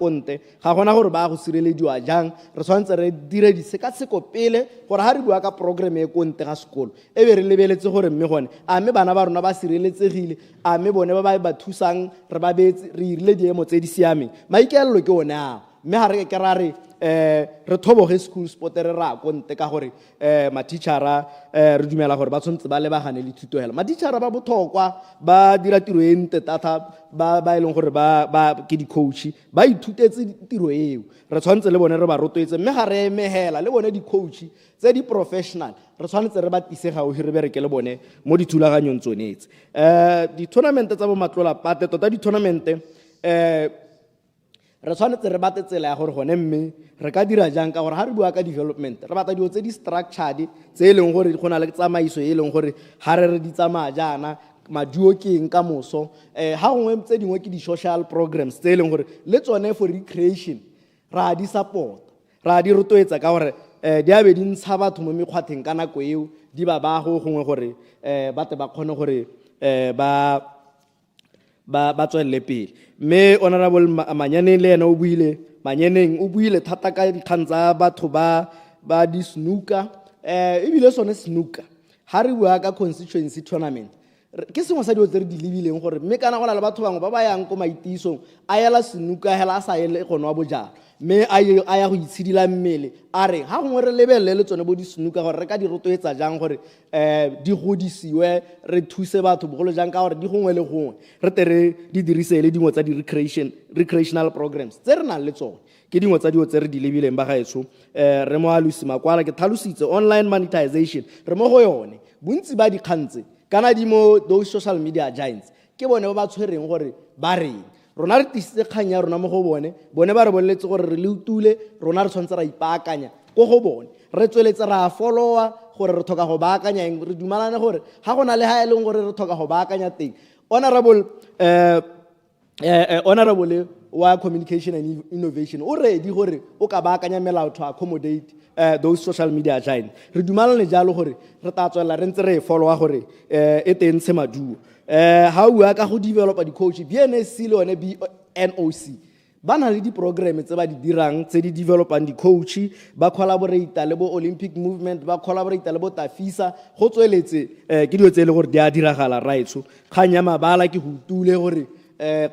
konte ga gona gore ba go sirelediwa jang re tshwantse re dire disekaseko pele gore ha re bua ka program e konte ga sekolo e be re lebeletse gore mme gone a mme bana ba rona ba sireletsegile a mme bone ba thusang re ba betse re irile diemo tse di siameng maikaelelo ke one a mme ha re ke ra re re thoboge school sport re ra konte ka gore ma-teachera re dumela gore ba tshwanetse ba lebagane le thuto hela ma-teachera ba botlhokwa ba dira tiro e nte thata ba e leng gore ba ke di-coach ba ithutetse tiro eo re tshwanetse le bone re ba rotloetse mme ga re emegela le bone di-coach tse di-professional re tshwanetse re ba tise gaufi re bereke le bone mo dithulaganyong tsonetse di-tournamente tsa bo matlolapate tota di-tournamente re tshwanetse re bate tsela ya gore gone mme re ka dira jang ka gore ha re bua ka development re batla dilo tse di structured tse e leng gore go na le tsamaiso e leng gore ha re di tsamaya jaana maduo ke eng ka moso ha gongwe tse dingwe ke di-social programs tse e leng gore le tsone for recreation ra di support ra di rotloetsa ka gore di a be di ntsha batho mo mekgwatheng ka nako eo di ba go gongwe gore bate ba kgone gore ba tswelele pele mme honorable Manyaneng le ena o buile thata ka dikgang tsa batho ba di snooker ebile sone snooker ha re bua ka constituency tournament ke sengwe sa dilo tse re di lebileng gore mme kana gona le batho bangwe ba ba yang ko maitisong a ela snooker hela a sa ele gone wa bojalo mme a ya go itshidila mmele a re ha gongwe re lebelele le tsone bo di snooker gore re ka di rotloetsa jang gore di godisiwe re thuse batho bogolo jang ka gore di gongwe le gongwe re tere di dirise le dingwe tsa di-recreational programs tse re nang le tsone ke dingwe tsa dilo tse re di lebileng ba gaetsho re mo 𝗓𝗓𝗓𝗓𝗓 ke tlhalositse online monetization re mo go yone bontsi ba dikgantse kana di mo those social media giants ke bone ba tshwereng gore ba reng rona re tisitse kgang ya rona mo go bone ba re boleletse gore re le utule rona re tshwanetse ra ipaakanya ko go bone re tsweletse ra followa gore re thoka go baakanya eng re dumalane gore ha gona le ha e leng gore re thoka go baakanya teng honorable wa communication and innovation o ready gore o ka baakanya melao to accommodate those social media giants re dumalane jalo gore re tla tswela re ntse re followa gore e tentshe maduo ha o ka go developa di-coach BNSC le one BNOC ba na le di-program tse ba di dirang tse di developang di-coach ba collaborate le bo Olympic movement ba collaborate le bo Tafisa go tsweletse ke dilo tse le gore di a diragala raitso kgang ya mabala ke go tule gore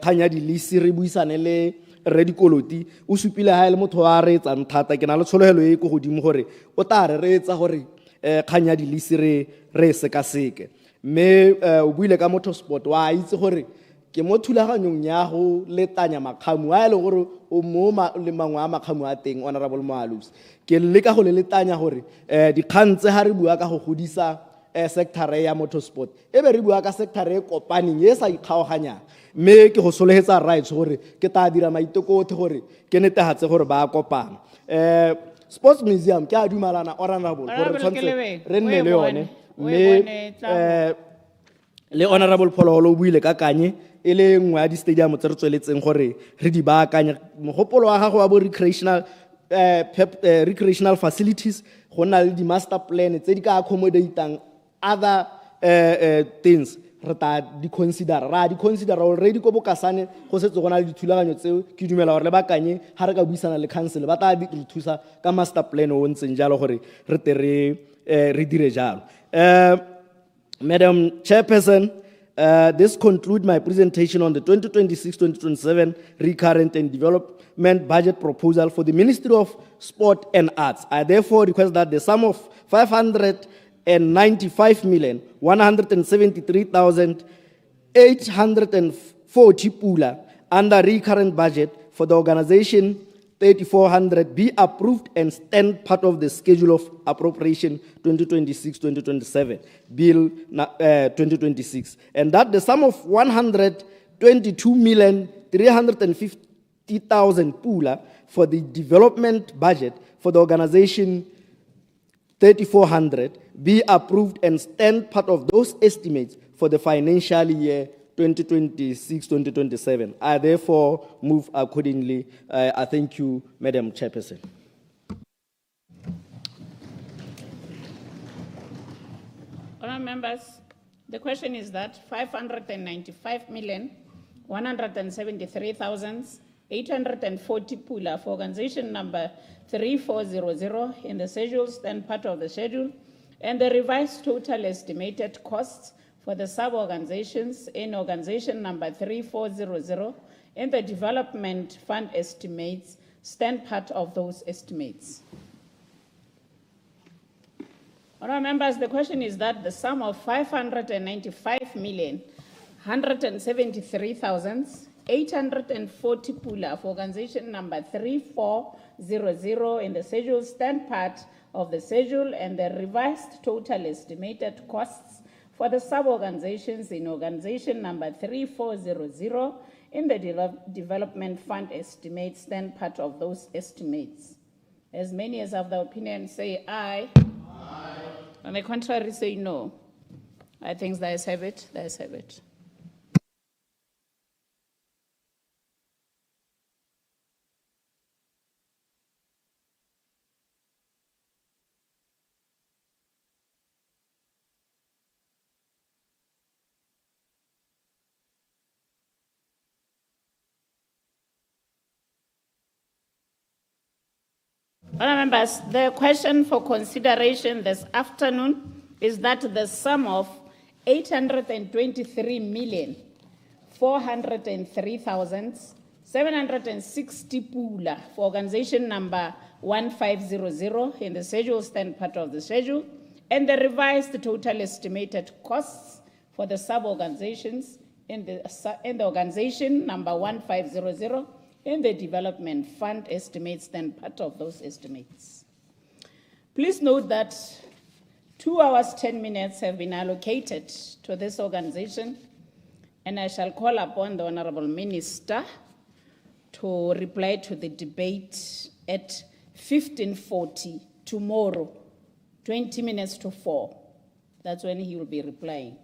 kgang ya di-lisi re buisane le re dikoloti o supile ha le motho wa re tsang thata ke na le tshologelo e go godimo gore o tla re etsa gore kgang ya di-lisi re sekaseke mme o buile ka motorsport wa itse gore ke mo thulaganyong ya go letanya makgamu a e leng gore o mo le mangwe a makgamu a teng honorable 𝗓𝗓𝗓𝗓 ke leka go le letanya gore dikgang tse ha re bua ka go godisa sector ya motorsport e be re bua ka sector e kopaneng e sa ikgaoganyang mme ke go solegetsa rights gore ke tla dira maitokothe gore ke netegatse gore ba kopana sports museum ke a dumalana honorable gore tshwantse re nne le yone mme le honorable Phologolo o buile ka kanye e le nngwe ya di-stadium tse re tsweletseng gore re di baakanya mogopolo wa gago wa bo recreational facilities go nna le di-master plan tse di ka accommodatang other things re ta di-consider already ko bokasane go setse go na le dithulaganyo tseo ke dumela gore le bakanye ga re ka buisana le council ba tla re thusa ka master plan o ntseng jalo gore re te re dire jalo Madam Chairperson, this concludes my presentation on the 2026-2027 recurrent and development budget proposal for the Ministry of Sport and Arts. I therefore request that the sum of 595,173,840 pula under recurrent budget for the organization 3,400 be approved and stand part of the schedule of appropriation 2026-2027 bill 2026, and that the sum of 122,350,000 pula for the development budget for the organization 3,400 be approved and stand part of those estimates for the financial year 2026-2027. I therefore move accordingly. I thank you, Madam Chairperson. Honourable members, the question is that 595,173,840 840 pula for organization number 3400 in the schedules, then part of the schedule, and the revised total estimated costs for the sub-organizations in organization number 3400 in the development fund estimates stand part of those estimates. Honourable members, the question is that the sum of 595,173,840 pula for organization number 3400 in the schedule stand part of the schedule, and the revised total estimated costs for the sub-organizations in organization number 3400 in the development fund estimates stand part of those estimates. As many as have the opinion say aye. Aye. On the contrary, say no. I think the ayes have it. The ayes have it. Honourable members, the question for consideration this afternoon is that the sum of 823,403,760 pula for organization number 1500 in the schedule stand part of the schedule, and the revised total estimated costs for the sub-organizations in the organization number 1500 in the development fund estimates then part of those estimates. Please note that 2 hours, 10 minutes have been allocated to this organization, and I shall call upon the Honorable Minister to reply to the debate at 15:40 tomorrow, 20 minutes to 4. That's when he will be replying.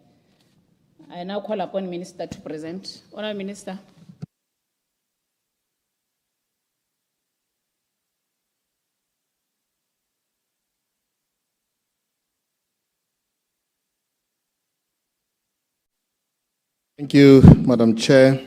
I now call upon Minister to present. Honorable Minister. Thank you, Madam Chair.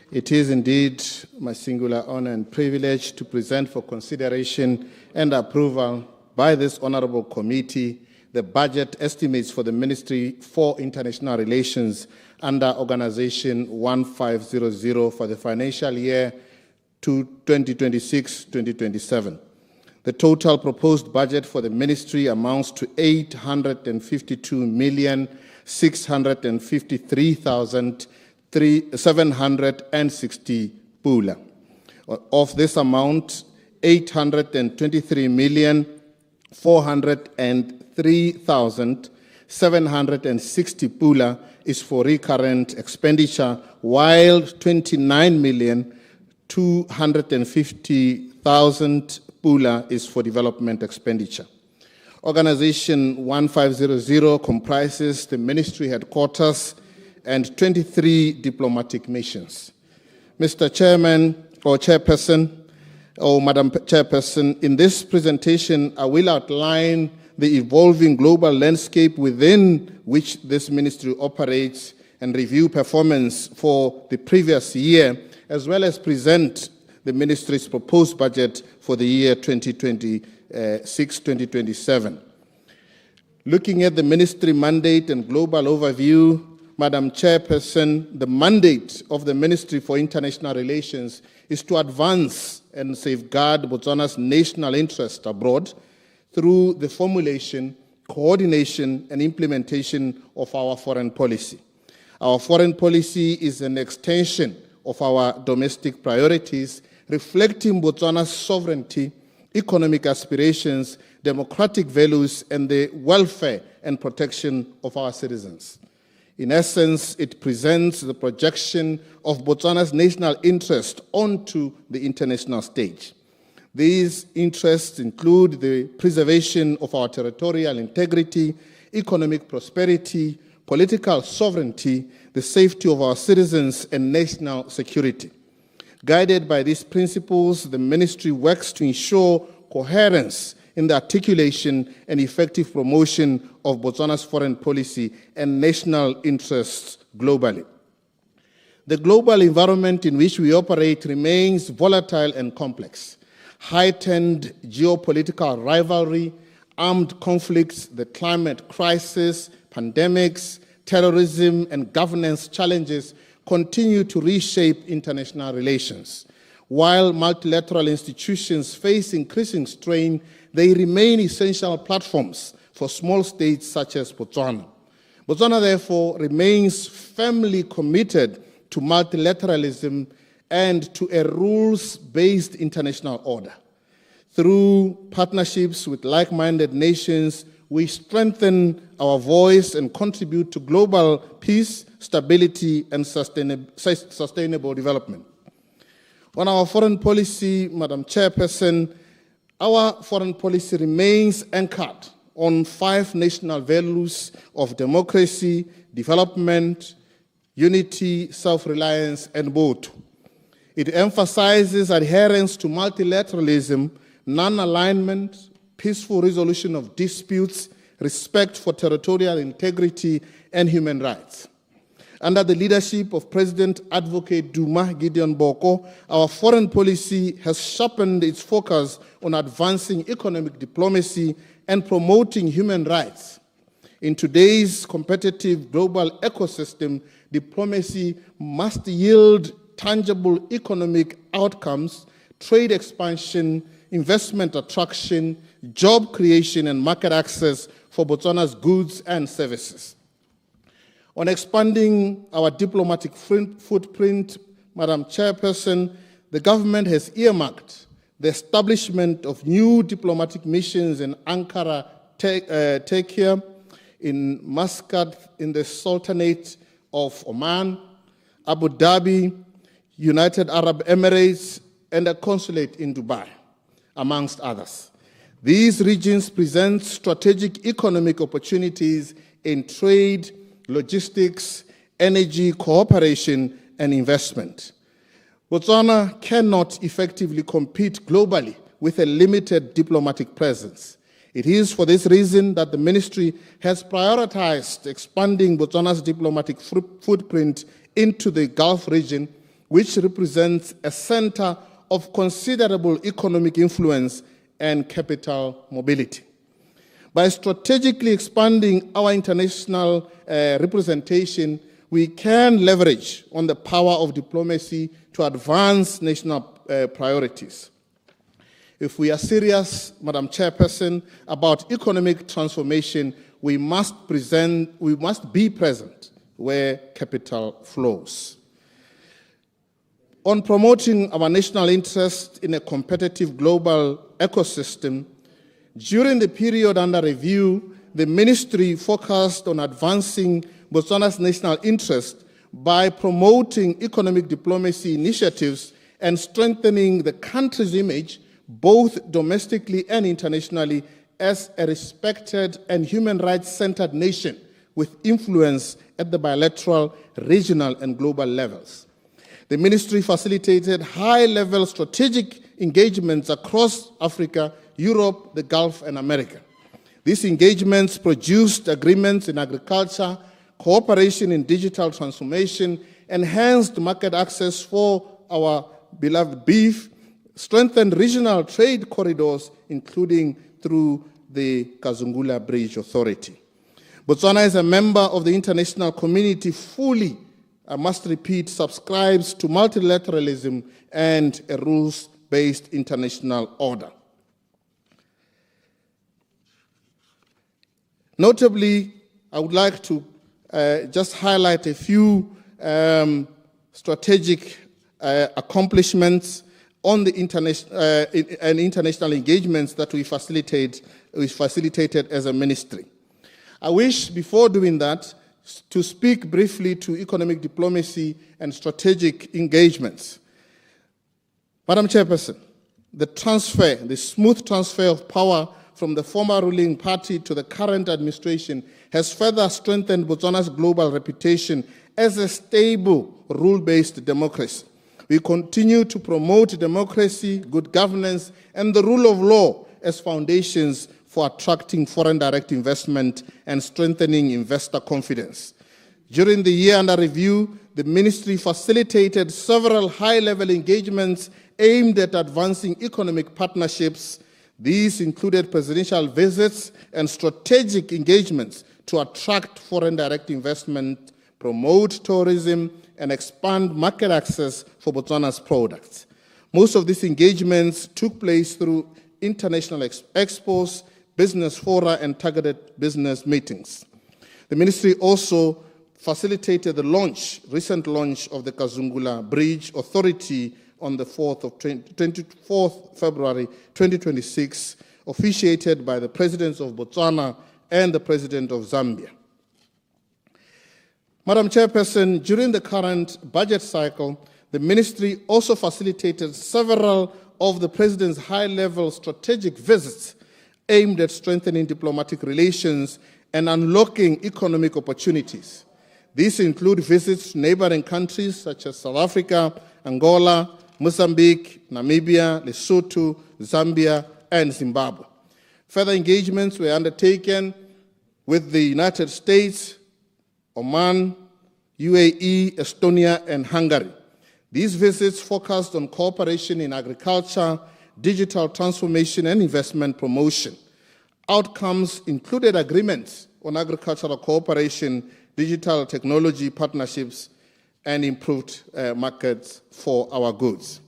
It is indeed my singular honor and privilege to present for consideration and approval by this honorable committee the budget estimates for the Ministry for International Relations under Organization 1500 for the financial year 2026-2027. The total proposed budget for the ministry amounts to 852,653,760 pula. Of this amount, 823,403,760 pula is for recurrent expenditure, while 29,250,000 pula is for development expenditure. Organization 1500 comprises the ministry headquarters and 23 diplomatic missions. Mr. Chairman or Chairperson, or Madam Chairperson, in this presentation, I will outline the evolving global landscape within which this ministry operates and review performance for the previous year, as well as present the ministry's proposed budget for the year 2026-2027. Looking at the ministry mandate and global overview, Madam Chairperson, the mandate of the Ministry for International Relations is to advance and safeguard Botswana's national interest abroad through the formulation, coordination, and implementation of our foreign policy. Our foreign policy is an extension of our domestic priorities, reflecting Botswana's sovereignty, economic aspirations, democratic values, and the welfare and protection of our citizens. In essence, it presents the projection of Botswana's national interest onto the international stage. These interests include the preservation of our territorial integrity, economic prosperity, political sovereignty, the safety of our citizens, and national security. Guided by these principles, the ministry works to ensure coherence in the articulation and effective promotion of Botswana's foreign policy and national interests globally. The global environment in which we operate remains volatile and complex. Heightened geopolitical rivalry, armed conflicts, the climate crisis, pandemics, terrorism, and governance challenges continue to reshape international relations. While multilateral institutions face increasing strain, they remain essential platforms for small states such as Botswana. Botswana, therefore, remains firmly committed to multilateralism and to a rules-based international order. Through partnerships with like-minded nations, we strengthen our voice and contribute to global peace, stability, and sustainable development. On our foreign policy, Madam Chairperson, our foreign policy remains anchored on 5 national values of democracy, development, unity, self-reliance, and both. It emphasizes adherence to multilateralism, non-alignment, peaceful resolution of disputes, respect for territorial integrity, and human rights. Under the leadership of President Advocate Duma Gideon Boko, our foreign policy has sharpened its focus on advancing economic diplomacy and promoting human rights. In today's competitive global ecosystem, diplomacy must yield tangible economic outcomes, trade expansion, investment attraction, job creation, and market access for Botswana's goods and services. On expanding our diplomatic footprint, Madam Chairperson, the government has earmarked the establishment of new diplomatic missions in Ankara, Turkey, in Muscat, in the Sultanate of Oman, Abu Dhabi, United Arab Emirates, and a consulate in Dubai, amongst others. These regions present strategic economic opportunities in trade, logistics, energy, cooperation, and investment. Botswana cannot effectively compete globally with a limited diplomatic presence. It is for this reason that the ministry has prioritized expanding Botswana's diplomatic footprint into the Gulf region, which represents a center of considerable economic influence and capital mobility. By strategically expanding our international representation, we can leverage on the power of diplomacy to advance national priorities. If we are serious, Madam Chairperson, about economic transformation, we must be present where capital flows. On promoting our national interest in a competitive global ecosystem, during the period under review, the ministry focused on advancing Botswana's national interest by promoting economic diplomacy initiatives and strengthening the country's image, both domestically and internationally, as a respected and human rights-centered nation with influence at the bilateral, regional, and global levels. The ministry facilitated high-level strategic engagements across Africa, Europe, the Gulf, and America. These engagements produced agreements in agriculture, cooperation in digital transformation, enhanced market access for our beloved beef, strengthened regional trade corridors, including through the Kazungula Bridge Authority. Botswana is a member of the international community fully, I must repeat, subscribes to multilateralism and a rules-based international order. Notably, I would like to just highlight a few strategic accomplishments on the international engagements that we facilitated as a ministry. I wish, before doing that, to speak briefly to economic diplomacy and strategic engagements. Madam Chairperson, the smooth transfer of power from the former ruling party to the current administration has further strengthened Botswana's global reputation as a stable, rule-based democracy. We continue to promote democracy, good governance, and the rule of law as foundations for attracting foreign direct investment and strengthening investor confidence. During the year under review, the ministry facilitated several high-level engagements aimed at advancing economic partnerships. These included presidential visits and strategic engagements to attract foreign direct investment, promote tourism, and expand market access for Botswana's products. Most of these engagements took place through international expos, business fora, and targeted business meetings. The ministry also facilitated the recent launch of the Kazungula Bridge Authority on the 24th February 2026, officiated by the Presidents of Botswana and the President of Zambia. Madam Chairperson, during the current budget cycle, the ministry also facilitated several of the President's high-level strategic visits aimed at strengthening diplomatic relations and unlocking economic opportunities. These include visits to neighboring countries such as South Africa, Angola, Mozambique, Namibia, Lesotho, Zambia, and Zimbabwe. Further engagements were undertaken with the United States, Oman, UAE, Estonia, and Hungary. These visits focused on cooperation in agriculture, digital transformation, and investment promotion. Outcomes included agreements on agricultural cooperation, digital technology partnerships, and improved markets for our goods.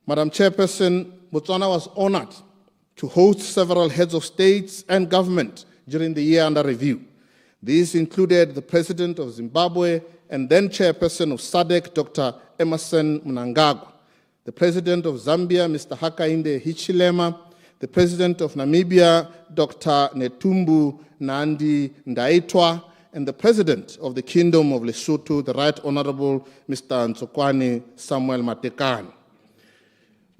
Madam Chairperson, Botswana was honored to host several heads of states and government during the year under review. These included the President of Zimbabwe and then Chairperson of SADC, Dr. Emmerson Mnangagwa, the President of Zambia, Mr. Hakainde Hichilema, the President of Namibia, Dr. Netumbo Nandi-Ndaitwah, and the President of the Kingdom of Lesotho, the Right Honorable Mr. Ntsokoane Samuel Matekane.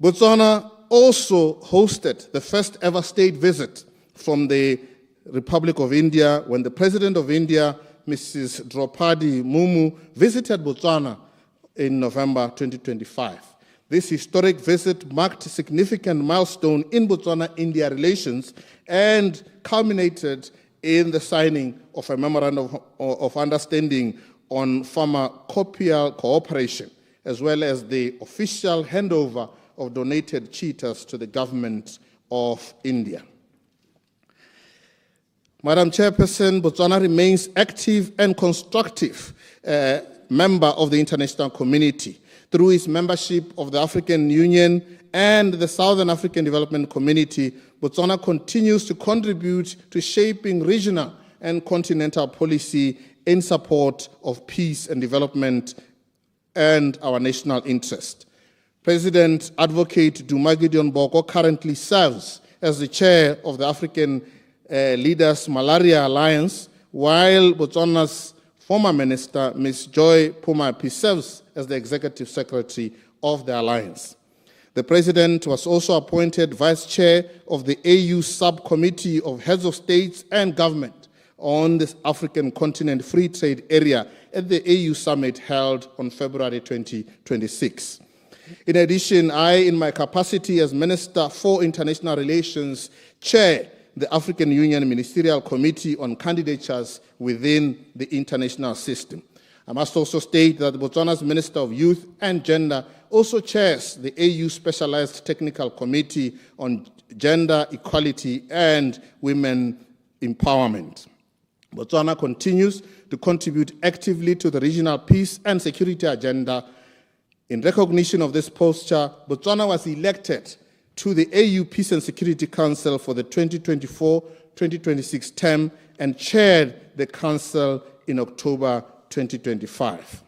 Botswana also hosted the first ever state visit from the Republic of India when the President of India, Mrs. Draupadi Murmu, visited Botswana in November 2025. This historic visit marked a significant milestone in Botswana-India relations and culminated in the signing of a memorandum of understanding on pharmacopoeial cooperation, as well as the official handover of donated cheetahs to the government of India. Madam Chairperson, Botswana remains active and constructive member of the international community. Through its membership of the African Union and the Southern African Development Community, Botswana continues to contribute to shaping regional and continental policy in support of peace and development and our national interest. President Advocate Duma Gideon Boko currently serves as the chair of the African Leaders Malaria Alliance, while Botswana's former minister, Ms. Joy Phumaphi, serves as the executive secretary of the alliance. The president was also appointed vice chair of the AU subcommittee of heads of states and government on the African continent free trade area at the AU summit held on February 2026. In addition, I, in my capacity as Minister for International Relations, chair the African Union Ministerial Committee on Candidatures within the international system. I must also state that Botswana's Minister of Youth and Gender also chairs the AU Specialized Technical Committee on Gender Equality and Women Empowerment. Botswana continues to contribute actively to the regional peace and security agenda. In recognition of this posture, Botswana was elected to the AU Peace and Security Council for the 2024-2026 term and chaired the council in October 2025.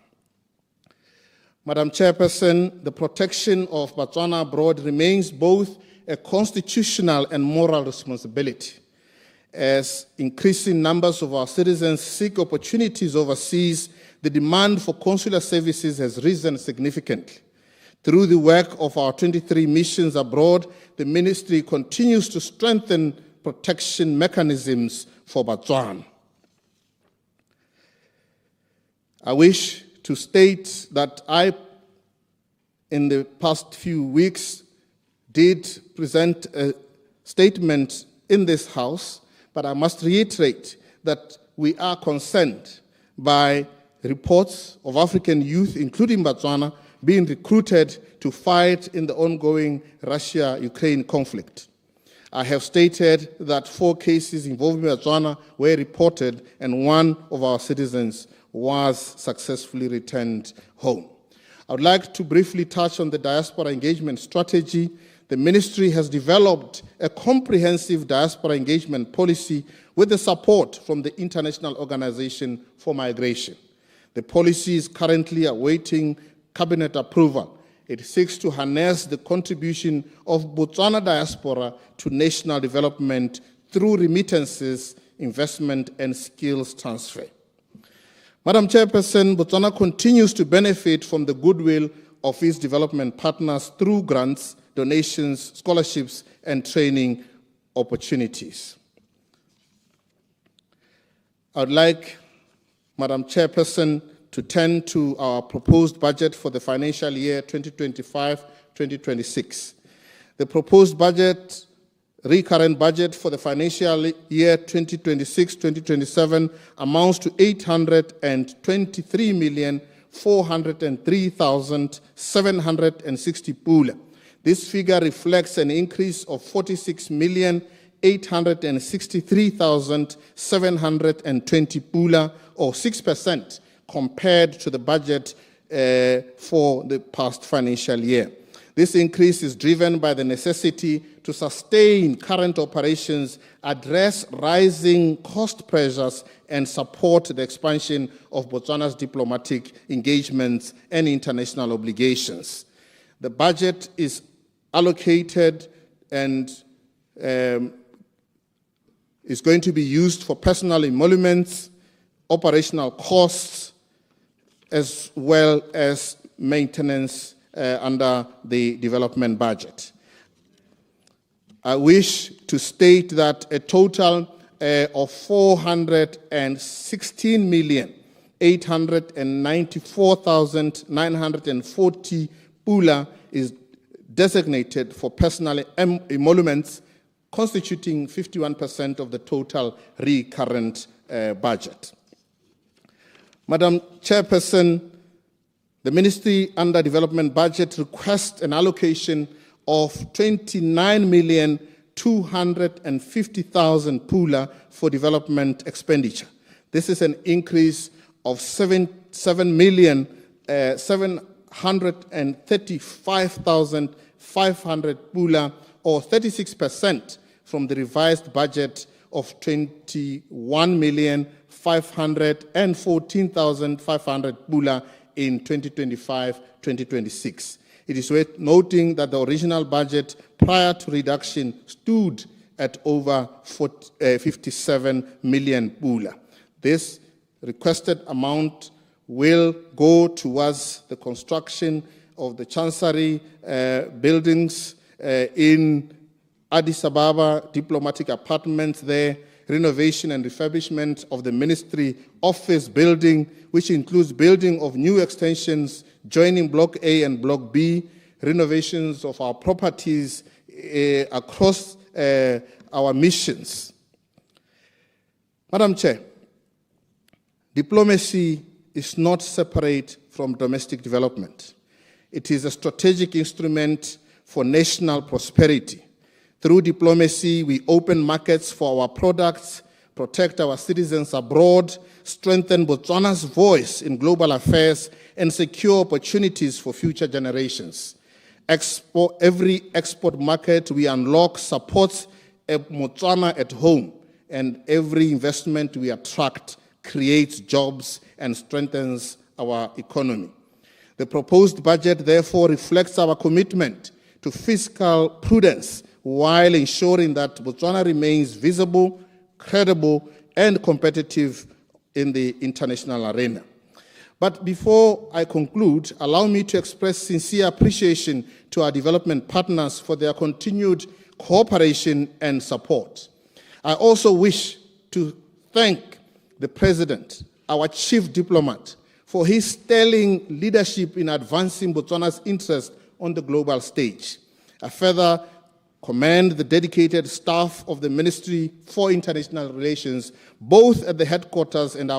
Madam Chairperson, the protection of Botswana abroad remains both a constitutional and moral responsibility. As increasing numbers of our citizens seek opportunities overseas, the demand for consular services has risen significantly. Through the work of our 23 missions abroad, the ministry continues to strengthen protection mechanisms for Botswana. I wish to state that I, in the past few weeks, did present a statement in this House, but I must reiterate that we are concerned by reports of African youth, including Botswana, being recruited to fight in the ongoing Russia-Ukraine conflict. I have stated that 4 cases involving Botswana were reported and 1 of our citizens was successfully returned home. I would like to briefly touch on the diaspora engagement strategy. The ministry has developed a comprehensive diaspora engagement policy with the support from the International Organization for Migration. The policy is currently awaiting cabinet approval. It seeks to harness the contribution of Botswana diaspora to national development through remittances, investment, and skills transfer. Madam Chairperson, Botswana continues to benefit from the goodwill of its development partners through grants, donations, scholarships, and training opportunities. I would like, Madam Chairperson, to turn to our proposed budget for the financial year 2025-2026. The proposed budget, recurrent budget for the financial year 2026-2027 amounts to 823,403,760 pula. This figure reflects an increase of 46,863,720 pula, or 6%, compared to the budget for the past financial year. This increase is driven by the necessity to sustain current operations, address rising cost pressures, and support the expansion of Botswana's diplomatic engagements and international obligations. The budget is allocated and is going to be used for personal emoluments, operational costs, as well as maintenance under the development budget. I wish to state that a total of 416,894,940 pula is designated for personal emoluments, constituting 51% of the total recurrent budget. Madam Chairperson, the Ministry under Development Budget requests an allocation of 29,250,000 pula for development expenditure. This is an increase of 7,735,500 pula, or 36% from the revised budget of 21,514,500 pula in 2025-2026. It is worth noting that the original budget prior to reduction stood at over 57 million pula. This requested amount will go towards the construction of the Chancery buildings in Addis Ababa, diplomatic apartments there, renovation and refurbishment of the ministry office building, which includes building of new extensions joining Block A and Block B, renovations of our properties across our missions. Madam Chair, diplomacy is not separate from domestic development. It is a strategic instrument for national prosperity. Through diplomacy, we open markets for our products, protect our citizens abroad, strengthen Botswana's voice in global affairs, and secure opportunities for future generations. Every export market we unlock supports Botswana at home, and every investment we attract creates jobs and strengthens our economy. The proposed budget, therefore, reflects our commitment to fiscal prudence while ensuring that Botswana remains visible, credible, and competitive in the international arena. But before I conclude, allow me to express sincere appreciation to our development partners for their continued cooperation and support. I also wish to thank the President, our chief diplomat, for his sterling leadership in advancing Botswana's interest on the global stage. I further commend the dedicated staff of the Ministry for International Relations, both at the headquarters and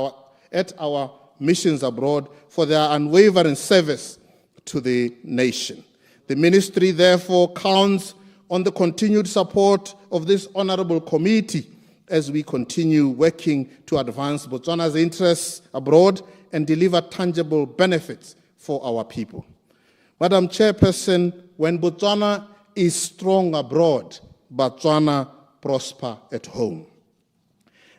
at our missions abroad, for their unwavering service to the nation. The ministry therefore counts on the continued support of this honorable committee as we continue working to advance Botswana's interests abroad and deliver tangible benefits for our people. Madam Chairperson, when Botswana is strong abroad, Botswana prosper at home.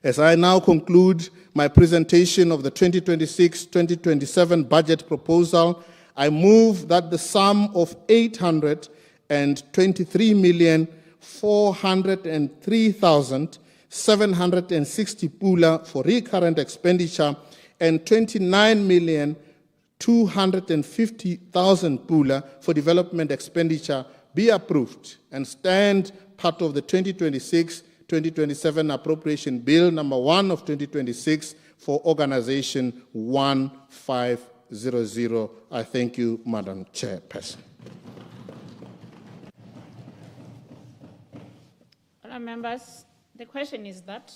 As I now conclude my presentation of the 2026-2027 budget proposal, I move that the sum of 823,403,760 pula for recurrent expenditure and 29,250,000 pula for development expenditure be approved and stand part of the 2026-2027 Appropriation Bill number 1 of 2026 for Organization 1500. I thank you, Madam Chairperson. Honourable members, the question is that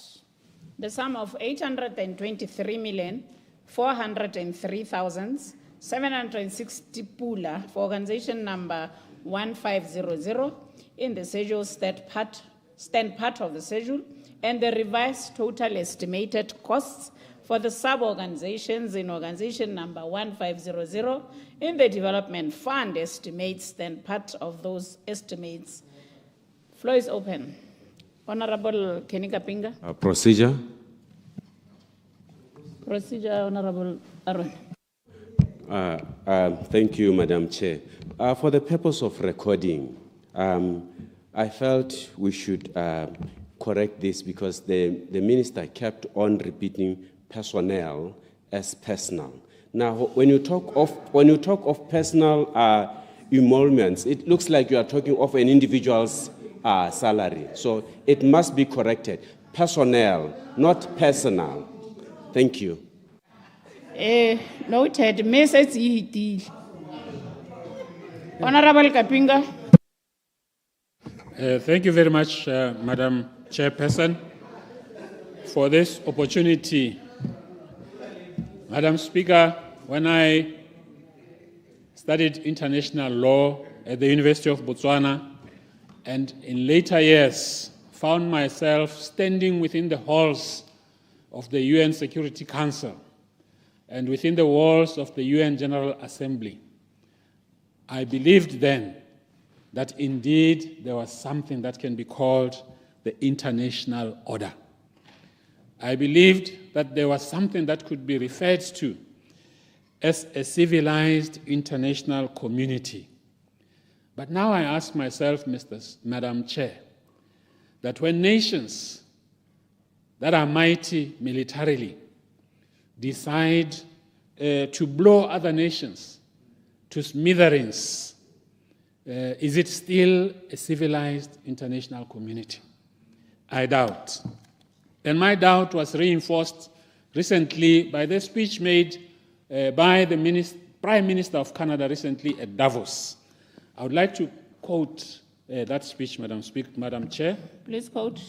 the sum of 823,403,760 pula for organization number 1500 in the schedule stand part of the schedule, and the revised total estimated costs for the sub-organizations in organization number 1500 in the development fund estimates stand part of those estimates. Floor is open. Honorable King-Kapinga. Procedure. Procedure, Honorable Aaron. Thank you, Madam Chair. For the purpose of recording, I felt we should correct this because the minister kept on repeating personnel as personal. Now, when you talk of personal emoluments, it looks like you are talking of an individual's salary. So it must be corrected. Personnel, not personal. Thank you. Noted. Message ED. Honorable Kapinga. Thank you very much, Madam Chairperson, for this opportunity. Madam Speaker, when I studied international law at the University of Botswana, and in later years found myself standing within the halls of the UN Security Council and within the walls of the UN General Assembly, I believed then that indeed there was something that can be called the international order. I believed that there was something that could be referred to as a civilized international community. But now I ask myself, Madam Chair, that when nations that are mighty militarily decide to blow other nations to smithereens, is it still a civilized international community? I doubt. And my doubt was reinforced recently by the speech made by the Prime Minister of Canada recently at Davos. I would like to quote that speech, Madam Chair. Please quote.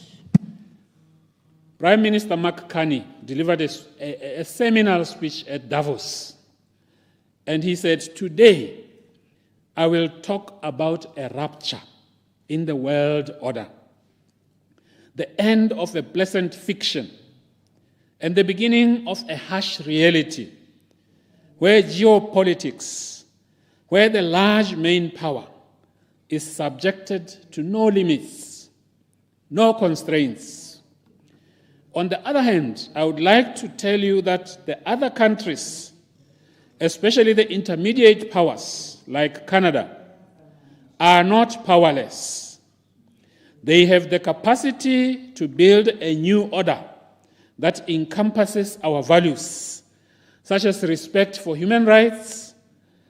Prime Minister Mark Carney delivered a seminal speech at Davos. And he said, "Today, I will talk about a rupture in the world order, the end of a pleasant fiction, and the beginning of a harsh reality, where geopolitics, where the large main power is subjected to no limits, no constraints. On the other hand, I would like to tell you that the other countries, especially the intermediate powers like Canada, are not powerless. They have the capacity to build a new order that encompasses our values, such as respect for human rights,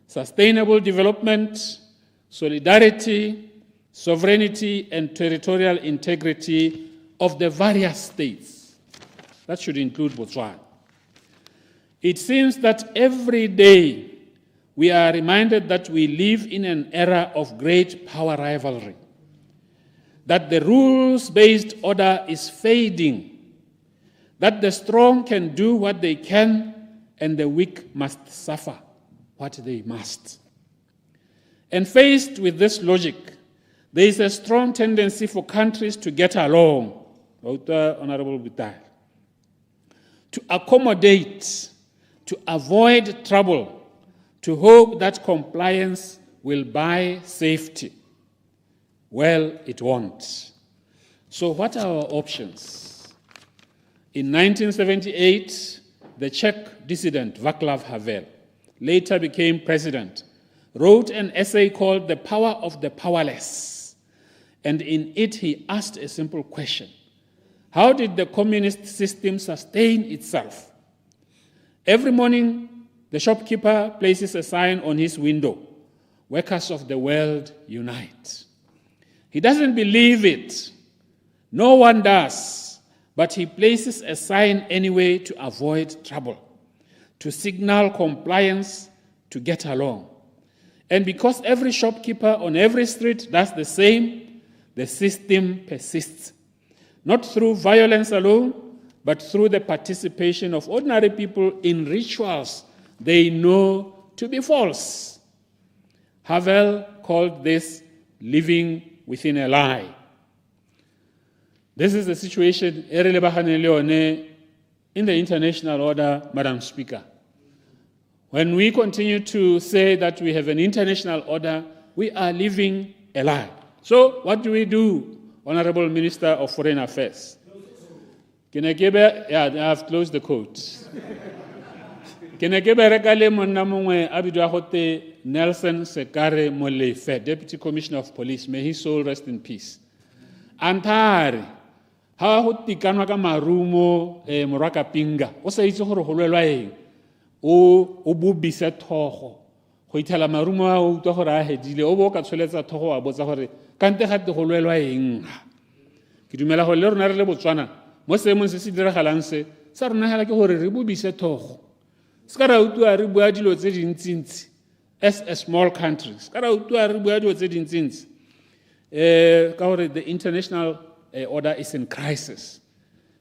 sustainable development, solidarity, sovereignty, and territorial integrity of the various states. That should include Botswana. It seems that every day we are reminded that we live in an era of great power rivalry. that the rules-based order is fading, that the strong can do what they can and the weak must suffer what they must. And faced with this logic, there is a strong tendency for countries to get along, Honorable 𝗓𝗓𝗓, to accommodate, to avoid trouble, to hope that compliance will buy safety. Well, it won't. So what are our options? In 1978, the Czech dissident Václav Havel, later became president, wrote an essay called The Power of the Powerless. And in it, he asked a simple question. How did the communist system sustain itself? Every morning, the shopkeeper places a sign on his window, "Workers of the world, unite." He doesn't believe it. No one does. But he places a sign anyway to avoid trouble, to signal compliance, to get along. And because every shopkeeper on every street does the same, the system persists. Not through violence alone, but through the participation of ordinary people in rituals they know to be false. Havel called this living within a lie. This is the situation in the international order, Madam Speaker. When we continue to say that we have an international order, we are living a lie. So what do we do, Honorable Minister of Foreign Affairs? I have closed the quote. Nelson Sekare Molefe, Deputy Commissioner of Police, may his soul rest in peace. Antari, ha ho tikanwa ka marumo moraka pinga, o sa itse gore go lwelwa eng, o bobise thogo, go ithela marumo a o utwa gore a hedile, o bo ka tsholetsa thogo wa botsa gore kante gate go lwelwa eng. Ke dumela gore le rona re le Botswana mo seemong se se diragalang se sa rona hela ke gore re bobise thogo. Se ka ra utwa re bua dilo tse dintsintsi as a small country. Se ka ra utwa re bua dilo tse dintsintsi. The international order is in crisis.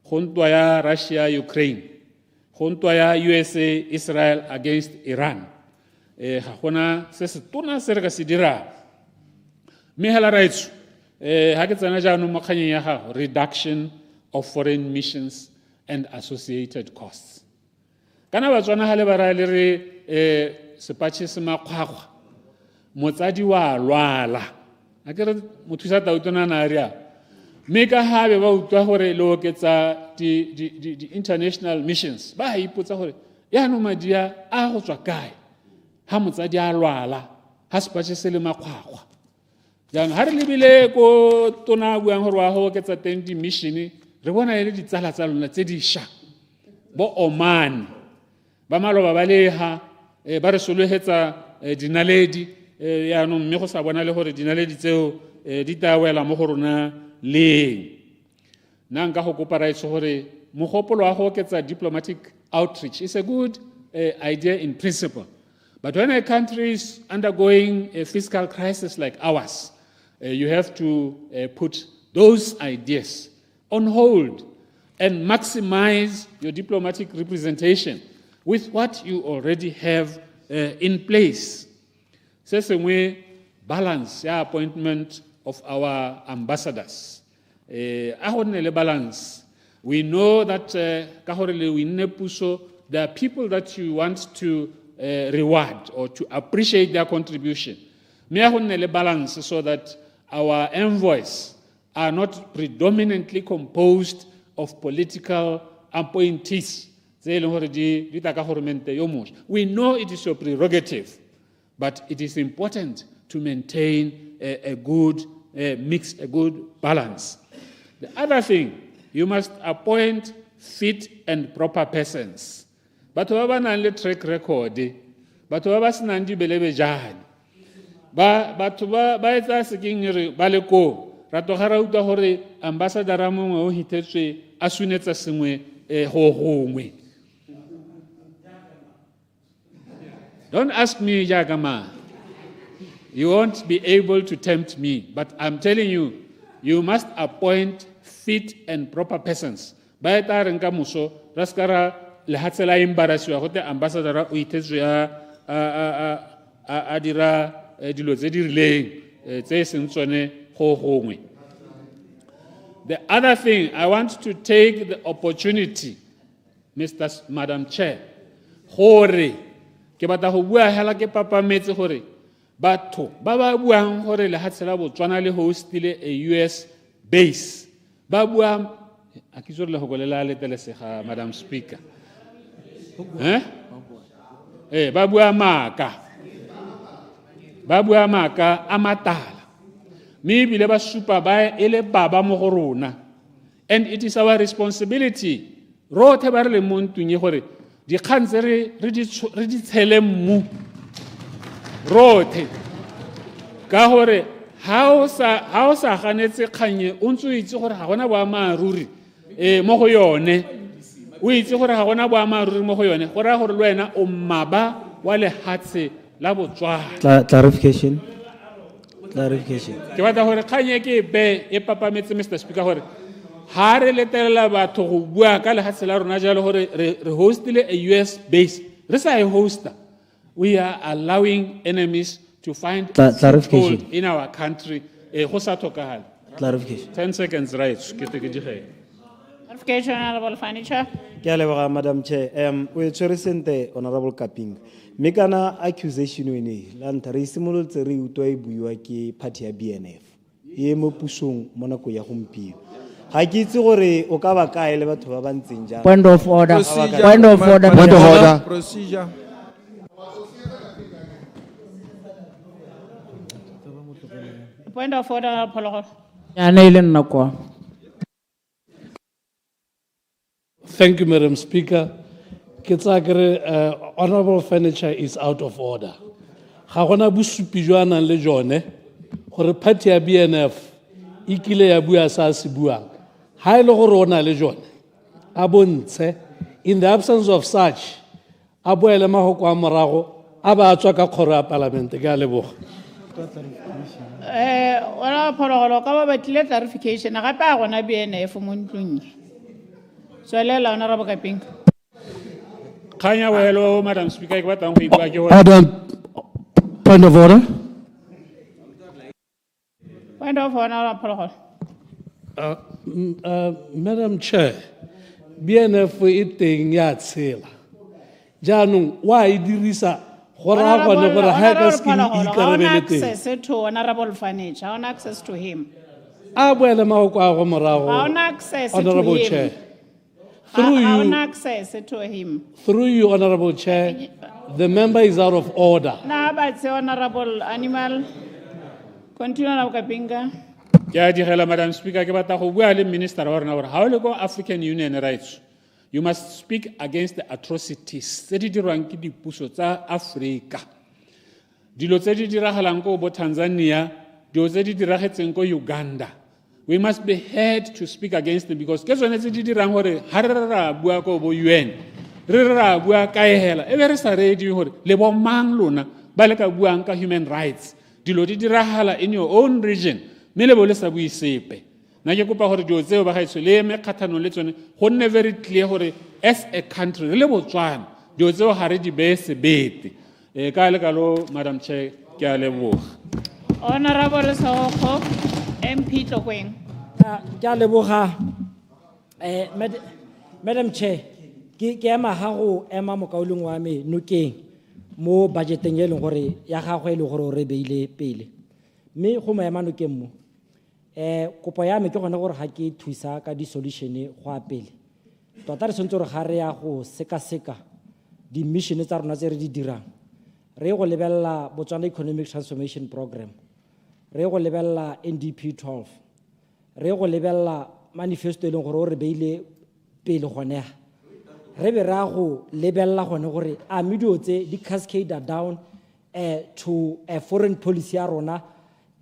Go ya Russia, Ukraine. Go ya USA, Israel against Iran. Ga gona se se tona se re ka se dira. Me hela raitso. Ha ke tsena jaanong mo kganyeng ya gago, reduction of foreign missions and associated costs. Kana Batswana ha le ba ra le re sepatšhe se makgwakgwa. Motsadi wa lwala. A ke re mothusa tautona na ria. Me ka ha be ba utwa gore le oketsa di international missions. Ba ipotsa gore ya no madia a go tswa kae. Ha motsadi a lwala, ha sepatšhe se le makgwakgwa. Jang ha re lebile ko tona buang gore wa go oketsa teng di mission, re bona ile ditsala tsa lona tse di sha. Bo Oman ba maloba ba leha ba re solohetsa dinaledi ya no mme go sa bona le gore dinaledi tseo di tawela mo go rona leng. Na nka go kopa raitso gore mogopolo wa go oketsa diplomatic outreach is a good idea in principle. But when a country is undergoing a fiscal crisis like ours, you have to put those ideas on hold and maximize your diplomatic representation with what you already have in place. Secondly, balance the appointment of our ambassadors. Balance. We know that there are people that you want to reward or to appreciate their contribution. Balance so that our envoys are not predominantly composed of political appointees. We know it is your prerogative, but it is important to maintain a good mix, a good balance. The other thing, you must appoint fit and proper persons. But who have a track record, but who have a snandi belebe jan. But etsa seking baleko rato ga ra utlwa gore ambassador a mongwe o hitetswe a sunetsa sengwe go gongwe. Don't ask me, Jagama. You won't be able to tempt me. But I'm telling you, you must appoint fit and proper persons. Ba eta reng ka moso ra ska ra le hatsela embarrasswa go te ambassador o ithetswe a dira dilo tse di rileng tse seng tsone go gongwe. The other thing, I want to take the opportunity, Madam Chair, gore ke batla go bua hela ke papametse gore batho ba ba buang gore le hatsela Botswana le hostile a US base ba bua a ke tsore le go golela letelesega, Madam Speaker. Ba bua maaka a matala mme ebile ba supa ba ele baba mo go rona, and it is our responsibility rothe ba re le mo ntweng ye gore dikgang tse re di tshele mmu rothe ka gore ha o sa ganetse kganye o ntse o itse gore ga gona boammaaruri mo go yone, o itse gore ga gona boammaaruri mo go yone go raya gore le wena o mmaba wa lehatshe la Botswana. Clarification. Ke batla gore kganye ke be e papametse, Mr. Speaker, gore ha re letelela batho go bua ka lehatshe la rona jalo gore re hostile a US base, re sa e hosta, we are allowing enemies to find foothold in our country. Go sa tlhokagala. Clarification. 10 seconds, right? Clarification, Honorable Furniture. Madam Chair, we present Honorable Kaping. Mekana accusation wene la ntare simolotse re utwa e buiwa ke party ya BNF. E mo pusong mo nako ya gompieno. Ha ke itse gore o ka ba kae le batho ba ba ntseng jang. Point of order. Procedure. Point of order. Point of order. Procedure. Point of order, Paul. Thank you, Madam Speaker. Honorable Furniture is out of order. Ga gona bosupi jwa nang le jone gore party ya BNF e kile ya bua sa se buang. Ha ile gore ona le jone a bontshe, in the absence of such a boele mahoko a morago a ba tswa ka kgoro ya parliament ke a leboga. Ona phologolo ka ba batlile clarification gape a gona BNF mo ntlong. Tswelela Honorable Kaping. Kanya welo, Madam Speaker, ke batlang go ibua ke gore Point of order. Point of order, phologolo. Madam Chair, BNF e teng ya tshela. Jaanong wa e dirisa gore a gone gore ha ka skin e ikarabele teng. Access to Honorable Furniture, on access to him. A boele mahoko a go morago. On access to Honorable him. Chair. Through On access to him. Through you, Honorable Chair, the member is out of order. Na ba tse Honorable Animal. Continue Honorable Kapinga. ke a digela, Madam Speaker, ke batla go bua le minister wa rona gore ha o le go African Union rights, you must speak against the atrocities tse di dirwang ke dipuso tsa Africa. Dilo tse di diragalang ko bo Tanzania, dilo tse di diragetseng ko Uganda. We must be heard to speak against them because ke tsone tse di dirang gore ha re ra bua ko bo UN, re ra bua ka hela e be re sa ready gore le bo mang lona ba le ka buang ka human rights. Dilo di diragala in your own region, me le bo le sa bui sepe. Na ke kopa gore dilo tseo ba gaetso le me kgathanong le tsone go nne very clear gore as a country re le Botswana dilo tseo ga re di be sebete. Ka le kalo, Madam Chair, ke a leboga. Honorable Soho, MP Tlokweng. Madam Chair, ke ema ha go ema mo kaulong wa me nokeng mo budgeteng e leng gore ya gagwe e le gore o re beile pele. Me go mo ema nokeng mo. Kopo ya me ke gone gore ga ke thusa ka di solution go a pele. Tota re sentse re ga re ya go seka di mission tsa rona tse re di dirang. Re go lebella Botswana Economic Transformation Program. Re go lebella NDP 12. Re go lebella manifesto e leng gore o re beile pele gone. Re be ra go lebella gone gore a medio tse di cascade down to a foreign policy ya rona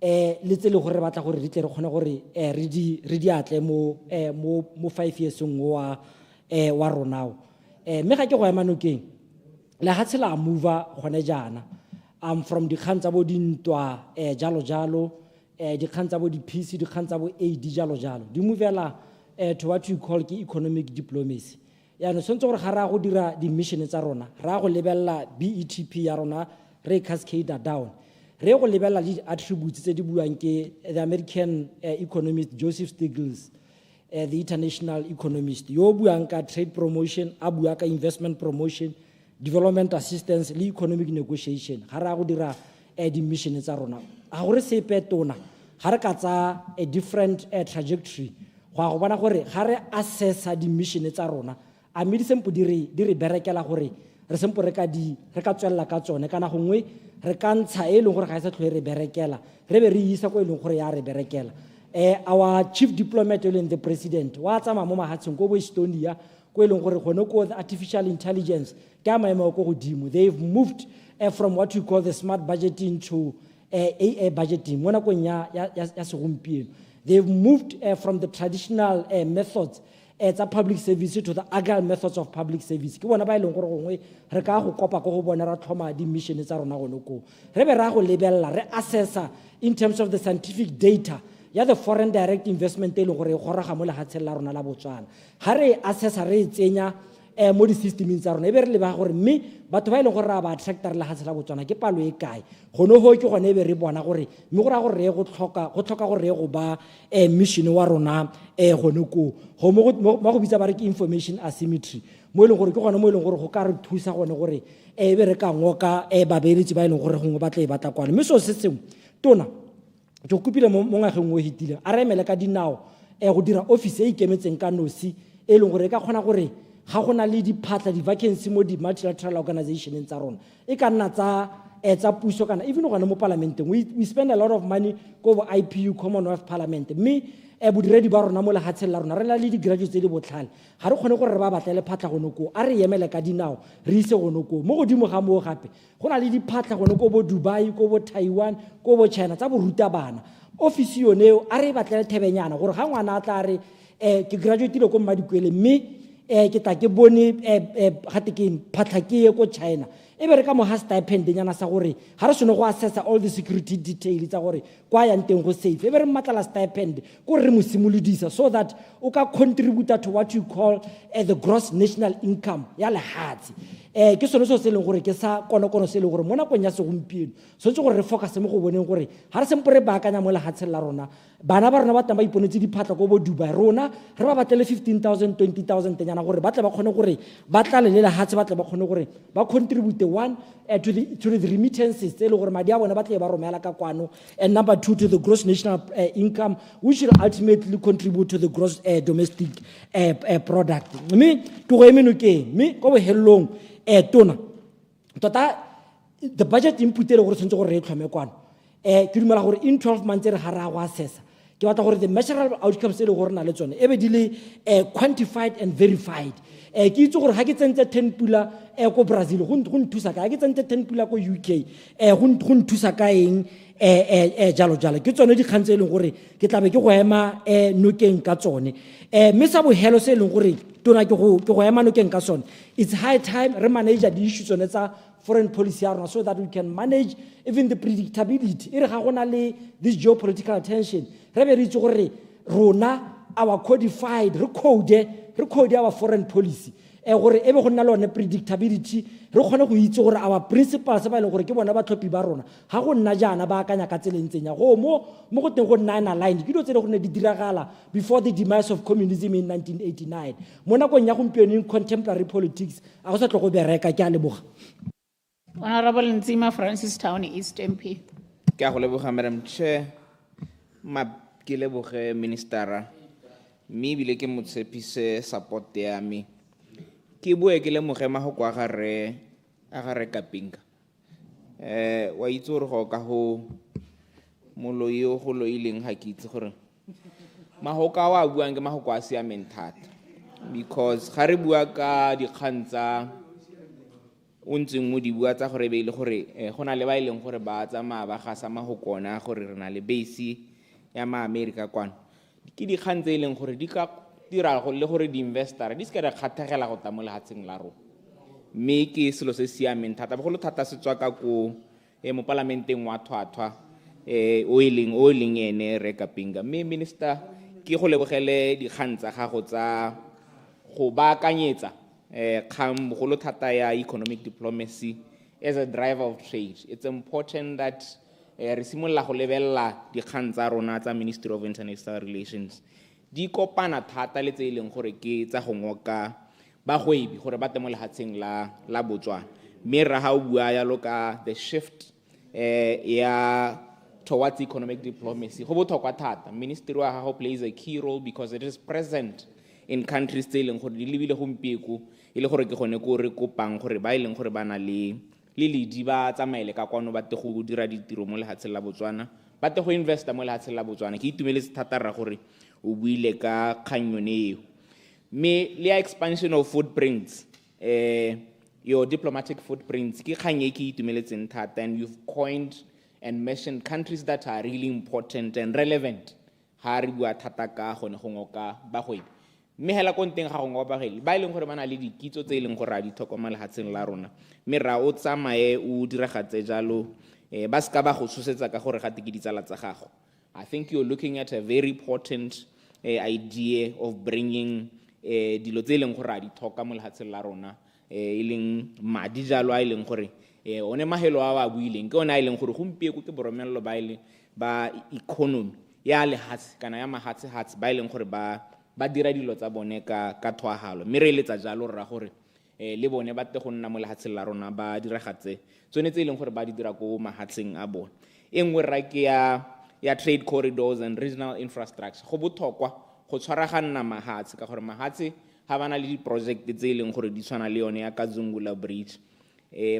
le tse le gore batla gore di tle re kgone gore re di atle mo 5 years wa rona. Me ga ke go ema nokeng le ha tshela move gone jana from the kgantsa bo dintwa jalo dikgang tsa bo di-peace, dikgang tsa bo aid, jalo jalo. Di movela to what you call economic diplomacy. Ya no sontse gore ga ra go dira di-mission tsa rona, ra go lebella BETP ya rona, re cascade down. Re go lebella le attributes tse di buang ke the American economist Joseph Stiglitz, the international economist. Yo buang ka trade promotion, a bua ka investment promotion, development assistance, le economic negotiation. Ga ra go dira di-mission tsa rona. A gore sepe tona, ga re ka tsa a different trajectory. Go bona gore ga re assessa di-mission tsa rona, a mme di sempo di re berekela gore re sempo re ka tswella ka tsone kana gongwe re ka ntsha e leng gore ga e sa tlhole re berekela re be re isa ko e leng gore ya re berekela. Our chief diplomat in the president wa tsamaya mo mahatsheng ko bo Estonia ko e leng gore gone ko the artificial intelligence ka maemo ko godimo. They've moved from what you call the smart budgeting to AI budgeting mo nakong ya segompieno. They've moved from the traditional methods tsa public service to the agile methods of public service. Ke bona ba ileng gore gongwe re ka go kopa go bona ra tlhoma di-mission tsa rona gone ko. Re be ra go lebella, re assessa in terms of the scientific data ya the foreign direct investment e leng gore e goroga mo lehatsheng la rona la Botswana. Ga re assessa re tsenya mo di-systeming tsa rona e be re leba gore mme batho ba ileng gore ra ba attracta re lehatshe la Botswana ke palo e kae. Gone ho ke gone e be re bona gore mme gore gore go tlhoka gore go ba mission wa rona gone ko go mo go bitsa ba re ke information asymmetry mo ileng gore ke gone mo ileng gore go ka re thusa gone gore e be re ka ngoka babeeletsi ba ileng gore gongwe ba tla e batla kwana. Mme so se sengwe tona ke kopile mo ngwageng o hitile a re emele ka dinao go dira office e ikemetseng ka nosi e leng gore ka kgona gore ga gona le diphatla di-vacancy mo di-multilateral organizations tsa rona e ka nna tsa puso kana even gona mo parlamenteng. We spend a lot of money ko bo IPU, Commonwealth Parliament, mme bodiredi ba rona mo lehatsheng la rona re la le di-graduate tse di botlhale ga re kgone gore re ba batle lephatla gone ko a re emele ka dinao re ise gone ko mo godimo ga moo gape go na le diphatla gone ko bo Dubai, ko bo Taiwan, ko bo China tsa boruta bana. Office yoneo a re batlele thebenyana gore ga ngwana a tla re ke graduate ko Mmadikwele mme ke tla ke bone gate ke phatla ke ye ko China e be re ka mo ha stipend nyana sa gore ga re sone go assessa all the security details tsa gore kwa yang teng go safe e be re matla stipend go re mo simolodisa so that o ka contribute to what you call the gross national income ya lehatsi. Ke sone so se leng gore ke sa kono se leng gore mo nakong ya segompieno so ntse gore re focus mo go boneng gore ga re sempo re baakanya mo lehatsheng la rona bana ba rona ba tamba iponetse diphatla go bo Dubai rona re ba batlele 15,000 20,000 tenyana gore ba tla ba kgone gore ba tla le lehatse ba tla ba kgone gore ba contribute one to the remittances tse le gore madi a bona ba tla ba romela ka kwano, and number two to the gross national income which will ultimately contribute to the gross domestic product. Mme to go emeno ke mme go bohelong tona tota the budget input le gore tsentse gore re tlhome kwano ke dumela gore in 12 months re ga ra go assessa ke batla gore the measurable outcomes le gore na le tsone e be di le quantified and verified. Ke itse gore ga ke tsentse 10 pula ko Brazil go nthusa ka ke tsentse 10 pula ko UK go nthusa ka eng jalo ke tsone di khantse le gore ke tlabe ke go ema nokeng ka tsone mme sa bohelo se leng gore tona ke go ema nokeng ka sone. It's high time re manage the issues tsone tsa foreign policy so that we can manage even the predictability. Ere ga gona le this geopolitical tension re be re itse gore rona our codified re code our foreign policy gore e be go nna lone predictability re kgone go itse gore our principles ba ile gore ke bona ba tlhopi ba rona ga go nna jana ba akanya ka tselentseng ya go mo go teng go nna aligned ke dilo tse le gore di diragala before the demise of communism in 1989 mo nakong ya gompieno in contemporary politics a go sa tlo go bereka ke a leboga. Honorable Nsima Francis Town East MP. Ke a go leboga Madam Chair, ke leboge Minister mme bile ke motshepise support ya me ke bue ke lemoge mahoko a gare ka pinka wa itse gore go ka go moloi o go loileng ga ke itse gore mahoko a buang ke mahoko a siameng thata because ga re bua ka dikgang tsa o ntseng mo di bua tsa gore be ile gore go na le ba ileng gore ba tsamaya ba ga sa mahokona gore re na le base ya ma America kwana ke di kgang tse ileng gore di ka dira go le gore di investor di se ka kgathagela go tamola hatseng la ro mme ke selo se siameng thata bogolo thata se tswa ka ko mo parlamenteng wa thwathwa o e leng ene re Kapinga. Mme minister ke go lebogele dikgang tsa gago tsa go baakanyetsa kgang bogolo thata ya economic diplomacy as a driver of trade. It's important that re simolola go lebella dikgang tsa rona tsa Ministry of International Relations di kopana thata le tse e leng gore ke tsa go ngoka bagwebi gore ba temo lehatsheng la Botswana. Mme ra ha o bua yalo ka the shift ya towards economic diplomacy go botlhokwa thata. Ministry wa gago plays a key role because it is present in countries tse e leng gore di lebile gompieko e le gore ke gone ko re kopang gore ba e leng gore ba na le ledi ba tsamaile ka kwano ba te go dira ditiro mo lehatsheng la Botswana ba te go investa mo lehatsheng la Botswana. Ke itumeletse thata ra gore o buile ka kgang yone eo. Me le expansion of footprints your diplomatic footprints ke kgang e ke itumeletseng thata, and you've coined and mentioned countries that are really important and relevant ha re bua thata ka gone go ngoka bagwebi. Mme hela konteng ga go ngoka bagwebi ba ileng gore ba na le dikitso tse ileng gore a di tlhokomela lehatsheng la rona. Mme ra o tsamaye o diragatse jalo ba ska ba go tshosetsa ka gore gate ke ditsala tsa gago. I think you're looking at a very important idea of bringing dilo tse ileng gore a di tlhoka mo lehatsheng la rona e leng madi jalo a ileng gore one mahelo a ba buileng ke ona ileng gore gompieko ke boromello ba ile ba economy ya lehatshe kana ya mahatshe ba ileng gore ba dira dilo tsa bone ka thwahalo. Mme re letsa jalo ra gore le bone ba te go nna mo lehatsheng la rona ba diragatse tsone tse ileng gore ba di dira go mahatsheng a bone. Engwe ra ke ya trade corridors and regional infrastructure go botlhokwa go tshwaraganna mahatshe ka gore mahatshe ha bana le di-project tse e leng gore di tshwana le yone ya Kazungula Bridge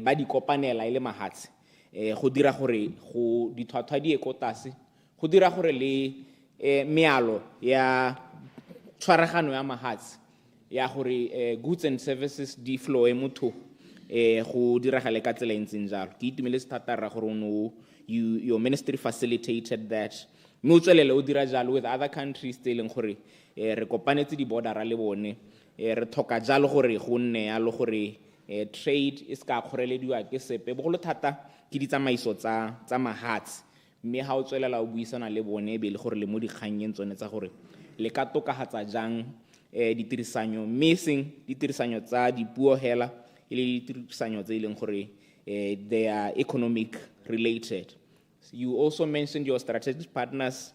ba di kopanela ile mahatshe go dira gore go dithwathwa di ekotase go dira gore le mealo ya tshwaragano ya mahatshe ya gore goods and services di flow motho go diragale ka tsela ntseng jalo. Ke itumeletse thata ra gore your ministry facilitated that. Mme o tswelele o dira jalo with other countries tse leng gore re kopanetse di border le bone re thoka jalo gore go nne ya lo gore trade is ka khorelediwa ke sepe bogolo thata ke ditsamaiso tsa mahatshe. Mme ha o tswelela o buisana le bone be le gore le mo dikgangeng tsone tsa gore le ka tokahatsa jang ditirisanyo missing ditirisanyo tsa dipuo hela ile ditirisanyo tse ileng gore they are economic related. You also mentioned your strategic partners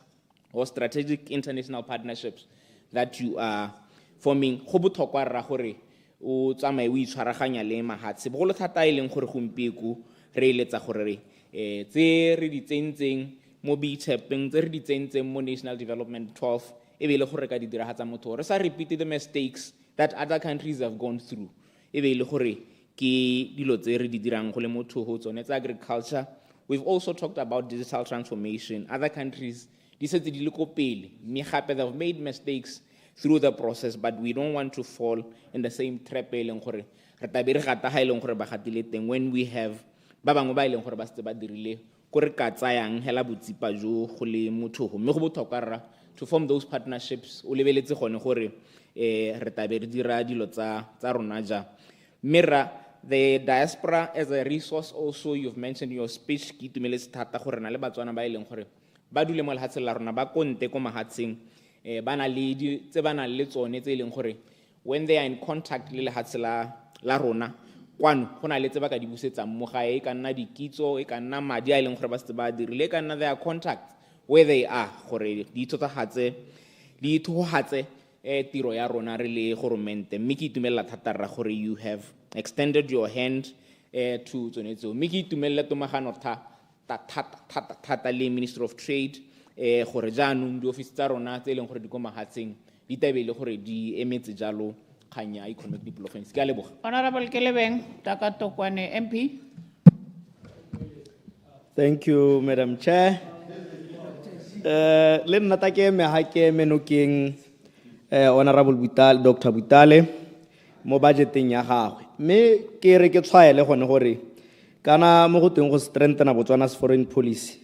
or strategic international partnerships that you are forming. Go botlhokwa ra gore o tsamaye o itshwaraganya le mahatshe bogolo thata e leng gore gompieko re eletsa gore tse re di tsentseng mo 𝗕𝗶𝗹𝗹 tse re di tsentseng mo National Development 12 e be le gore ka di diragatsa motho re sa repeat the mistakes that other countries have gone through e be le gore ke dilo tse re di dirang go le motho ho tsone tsa agriculture. We've also talked about digital transformation. Other countries di setse di le ko pele mme gape they've made mistakes through the process, but we don't want to fall in the same trap e leng gore re tabe re gata ha e leng gore ba gatile teng when we have ba bangwe ba e leng gore ba se ba dirile ko re ka tsayang hela botsipa jo go le motho go mme go botlhokwa ra to form those partnerships o lebeletse gone gore re tabe re dira dilo tsa rona ja. Mira the diaspora as a resource also you've mentioned in your speech ke itumeletse thata gore na le Batswana ba e leng gore ba dule mo lehatsheng la rona ba konte ko mahatsheng ba na le tse ba na le tsone tse leng gore when they are in contact le lehatshe la rona kwano go na le tse ba ka di busetsang mo gae e ka nna dikitso e ka nna madi a leng gore ba se ba dirile e ka nna their contact where they are gore di tsotsagatse di thohatse tiro ya rona re le government. Mme ke itumella thata ra gore you have extended your hand to tsonetso mme ke itumella tomagano thata le Ministry of Trade gore jaanong di office tsa rona tse leng gore di ko mahatseng di tabele gore di emetse jalo kganya economic diplomacy. Ke a leboga. Honorable 𝗕𝗶𝗹𝗹 MP. Thank you, Madam Chair. Le nna ta ke me ha ke menokeng Honorable Dr. Butale mo budgeteng ya gagwe. Me ke re ke tshwaele gone gore kana mo go teng go strengthena Botswana's foreign policy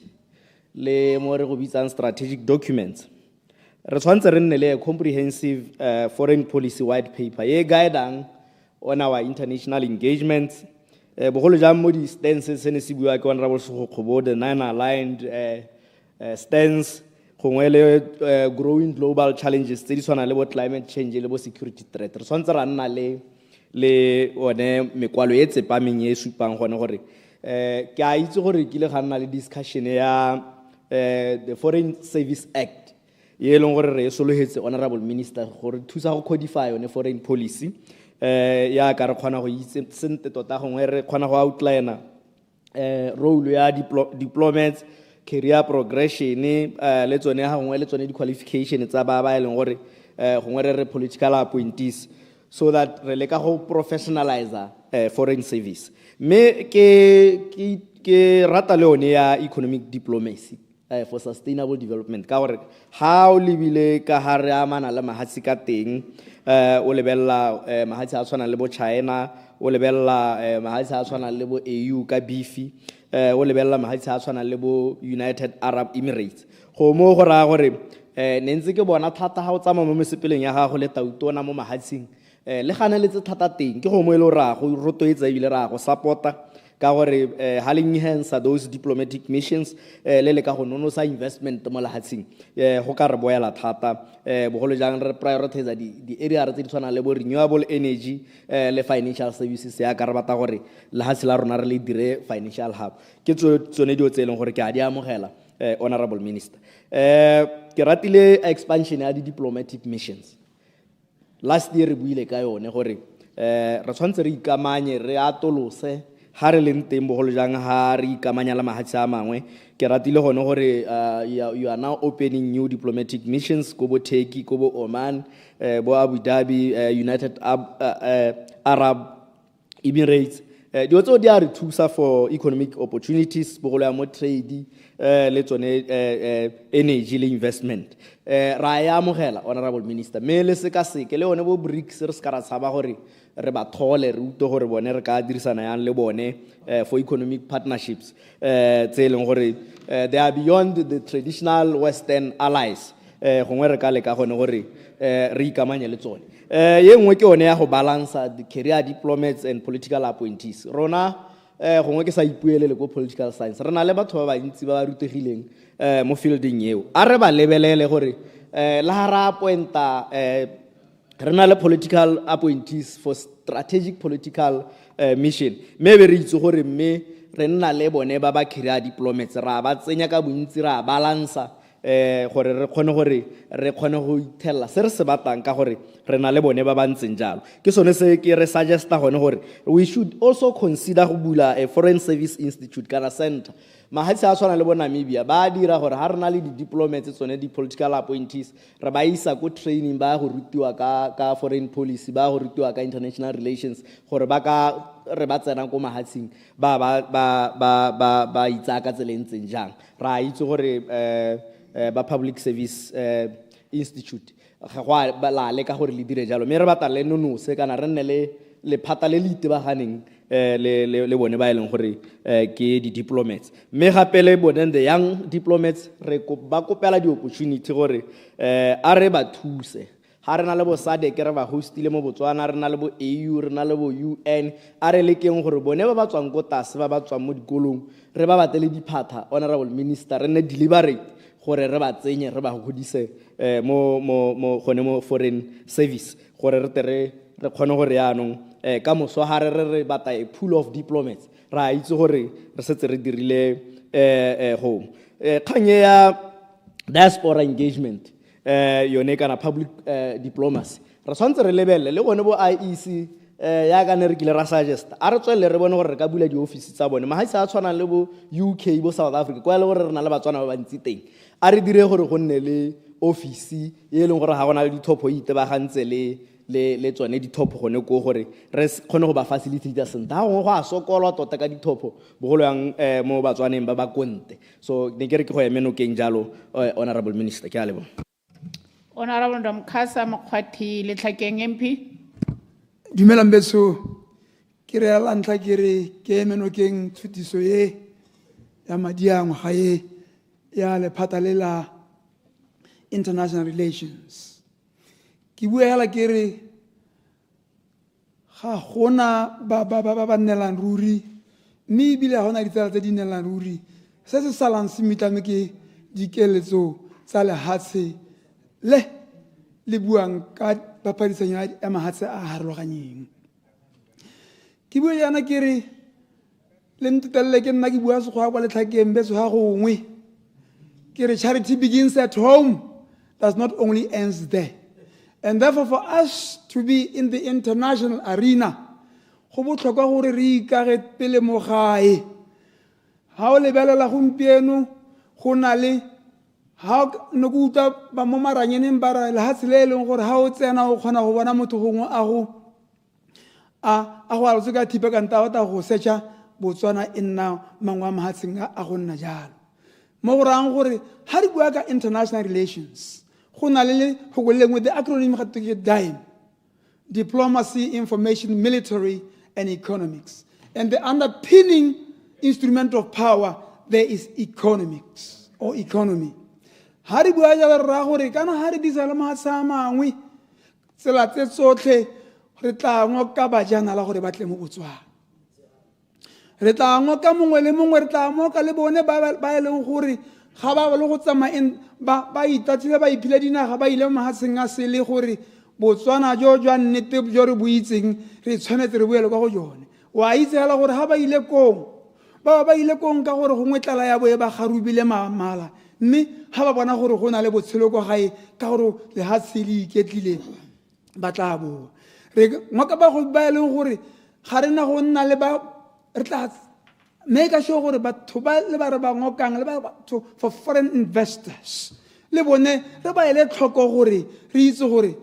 le mo re go bitsang strategic documents. Re tshwantse re nne le a comprehensive foreign policy white paper ye guidang on our international engagements bogolo jang mo di stances se ne se bua ke Honorable Gsokgobo, the 9 aligned stance, gongwe le growing global challenges tse di tshwana le bo climate change le bo security threat. Re tshwantse ra nna le one mekwalo e tsepameng e supang gone gore ke a itse gore ke le ga nna le discussion ya the Foreign Service Act e leng gore re sologetse Honorable Minister gore thusa go codify one foreign policy ya ka re kgona go itse sente tota gongwe re kgona go outline role ya diplomats, career progression le tsone ha gongwe le tsone di qualification tsa ba e leng gore gongwe re political appointees, so that re leka go professionalize foreign service. Me ke rata le one ya economic diplomacy for sustainable development ka gore ha o lebile ka ha re amana le mahatsi ka teng o lebella mahatsi a tshwana le bo China, o lebella mahatsi a tshwana le bo EU ka beefy, o lebella mahatsi a tshwana le bo United Arab Emirates. Go mo go ra gore ne ntse ke bona thata ha o tsama mo mesepeleng ya gago le tautona mo mahatsing le gana le tse thata teng ke go mo ile ra go rotoetsa ile ra go supporta ka gore halling hands those diplomatic missions le ka go nonosa investment mo lahatsing go ka re boela thata bogolo jang re prioritize di area tse di tshwana le bo renewable energy le financial services ya ka re bata gore lahatsi la rona re le dire financial hub ke tsone dio tse leng gore ke a di amogela Honorable Minister. Ke ratile expansion ya di diplomatic missions. Last year re buile ka yone gore re tshwantse re ikamanye re atolose ha re leng teng bogolo jang ha re ikamanya la mahatsi a mangwe. Ke ratile gone gore you are now opening new diplomatic missions go bo Turkey, go bo Oman, bo Abu Dhabi, United Arab Emirates. Di otso di are thusa for economic opportunities bogolo ya mo trade le tsone energy le investment. Ra ya amogela Honorable Minister me le se ka se ke le one bo BRICS re ska ra tsaba gore re ba thole re uto gore bone re ka dirisana yang le bone for economic partnerships tse leng gore they are beyond the traditional Western allies. Gongwe re ka le ka gone gore re ikamanye le tsone. Ye nngwe ke one ya go balance the career diplomats and political appointees. Rona gongwe ke sa ipuelele go political science re na le batho ba bantsi ba rutegileng mo fielding eo a re ba lebelele gore la ra appointa re na le political appointees for strategic political mission maybe re itse gore me re nna le bone ba ba career diplomats ra ba tsenya ka bontsi ra balance gore re kgone go ithella se re se batang ka gore re na le bone ba ba ntseng jalo ke sone se ke re suggesta gone gore we should also consider go bula a foreign service institute kana center mahatsi a tshwana le bo Namibia ba dira gore ha re na le di diplomats tsone di political appointees re ba isa go training ba go rutiwa ka foreign policy ba go rutiwa ka international relations gore ba ka re ba tsena go mahatsing ba itsa ka tselentseng jang ra itse gore ba public service institute ga ba la le ka gore le dire jalo me re batla le nonose kana re nne le phata le itebaganeng le bone ba eleng gore ke di diplomats me gape le bone the young diplomats re ba kopela di opportunity gore a re ba thuse ha re na le bo SADC re ba hostile mo Botswana re na le bo EU re na le bo UN a re le keng gore bone ba tswang go tase ba tswang mo dikolong re ba batele diphata Honorable Minister re ne deliberate gore re ba tsenye re ba godise mo gone mo foreign service gore re kgone gore yaanong ka moso ha re bata a pool of diplomats ra itse gore re setse re dirile home kganye ya diaspora engagement yone kana public diplomacy re tshwantse re lebelle le gone bo IEC ya ka ne re kile ra suggest a re tswelle re bone gore re ka bula di office tsa bone mahaitsi a tshwana le bo UK bo South Africa kwa le gore re na le batswana ba bantsi teng a re dire gore go nne le office e leng gore ha gona le dithopo ba gantse le tsone dithopo gone go gore re kgone go ba facilitate senta ha go a sokolwa tota ka dithopo bogolo yang mo batswaneng ba konte so ne ke re ke go emeno keng jalo Honorable Minister ke a lebo Honorable Mphahlele Mokgwathi Letlhakeng MP. Dumelang beso ke re la ntla ke re ke emeno keng tshutiso ye ya madiang ga ye ya lephata le la international relations ke bua yala ke re ga gona ba nnelang ruri mme ebile ga gona ditsela tse di nnelang ruri se se salang se metlame ke dikeletso tsa lehatshe le buang ka papadisanyo ya mahatshe a harologanyeng. Ke bua yana ke re le ntutelele ke nna ke bua sekgowa kwa letlhakeng betso ga gongwe ke re charity begins at home, does not only ends there. And therefore for us to be in the international arena go botlhokwa gore re ikage pele mo gae. Ha o lebelela gompieno go na le ha no go utlwa ba mo maranyeneng ba ra lehatshe le e leng gore ha o tsena o kgona go bona motho gongwe a go alotse ka thipa kanta o ta go searcha Botswana e nna mangwe a mahatsheng a go nna jalo. Mo go rang gore ha re bua ka international relations go na le go lengwe the acronym ga ke DIME, diplomacy, information, military and economics, and the underpinning instrument of power there is economics or economy. Ha re bua jalo ra gore kana ha re disa le mahatshe a mangwe tsela tse tsotlhe re tla ngoka bajana la gore ba tle mo Botswana. Re tla ngoka mongwe le mongwe re tla ngoka le bone ba e leng gore ga ba le go tsamaya ba itatsile ba iphile dinaga ba ile mo mahatsheng a sele gore Botswana jo jwa nnete jo re buitseng re tshwanetse re buele kwa go jone. Wa itse hela gore ha ba ile kong ba ile kong ka gore gongwe tlala ya boe ba garubile mala mme ha ba bona gore go na le botshelo kwa gae ka gore lehatshe le iketlile ba tla boa. Re ngoka ba go ba e leng gore ga re na go nna le ba re tla make sure gore batho ba le ba re ba ngokang le batho for foreign investors le bone re ba ile tlhoko gore re itse gore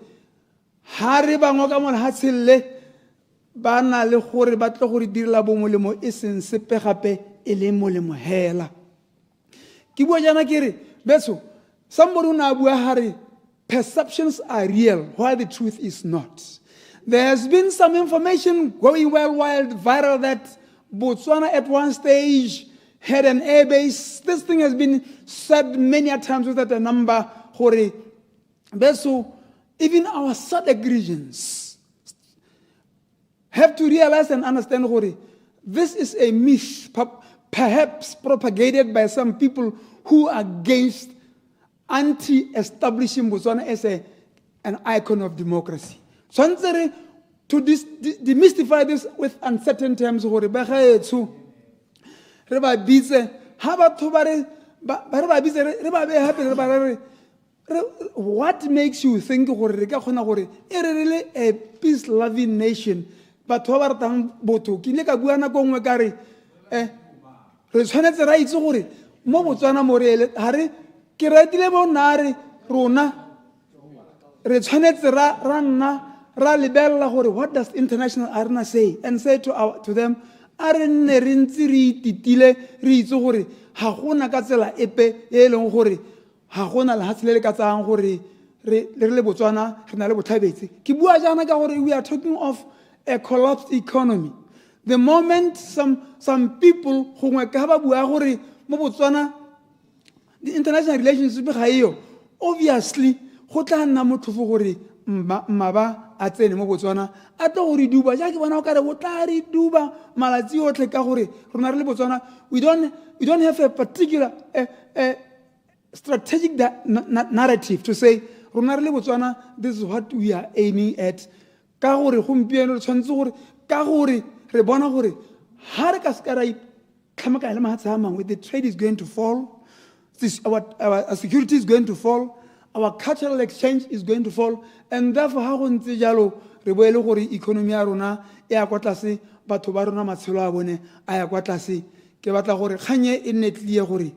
ha re ba ngoka mo lehatsheng le ba na le gore ba tle gore direla bo molemo e seng sepe gape e le molemo hela. Ke bua jana ke re betso somebody na bua hare perceptions are real while the truth is not. There has been some information going wild viral that Botswana at one stage had an air base. This thing has been said many a times without a number. So even our SADC regions have to realize and understand this is a myth, perhaps propagated by some people who are against anti-establishing Botswana as an icon of democracy. So to demystify this with uncertain terms, what makes you think a peace-loving nation? But what does international arena say? And say to them, we are talking of a collapsed economy. The moment some people who the international relationship obviously maba a tsene mo Botswana a tlo go re duba ja ke bona o kare go tla re duba malatsi otlhe ka gore rona re le Botswana we don't have a particular strategic narrative to say rona re le Botswana this is what we are aiming at ka gore gompieno re tshwantse gore ka gore re bona gore ha re ka ska ra itlhamaka le mahatshe a mangwe the trade is going to fall, our security is going to fall, our cultural exchange is going to fall, and therefore ha go ntse jalo re boele gore economy ya rona e ya kwa tlase batho ba rona matshelo a bone a ya kwa tlase. Ke batla gore kganye e nne clear gore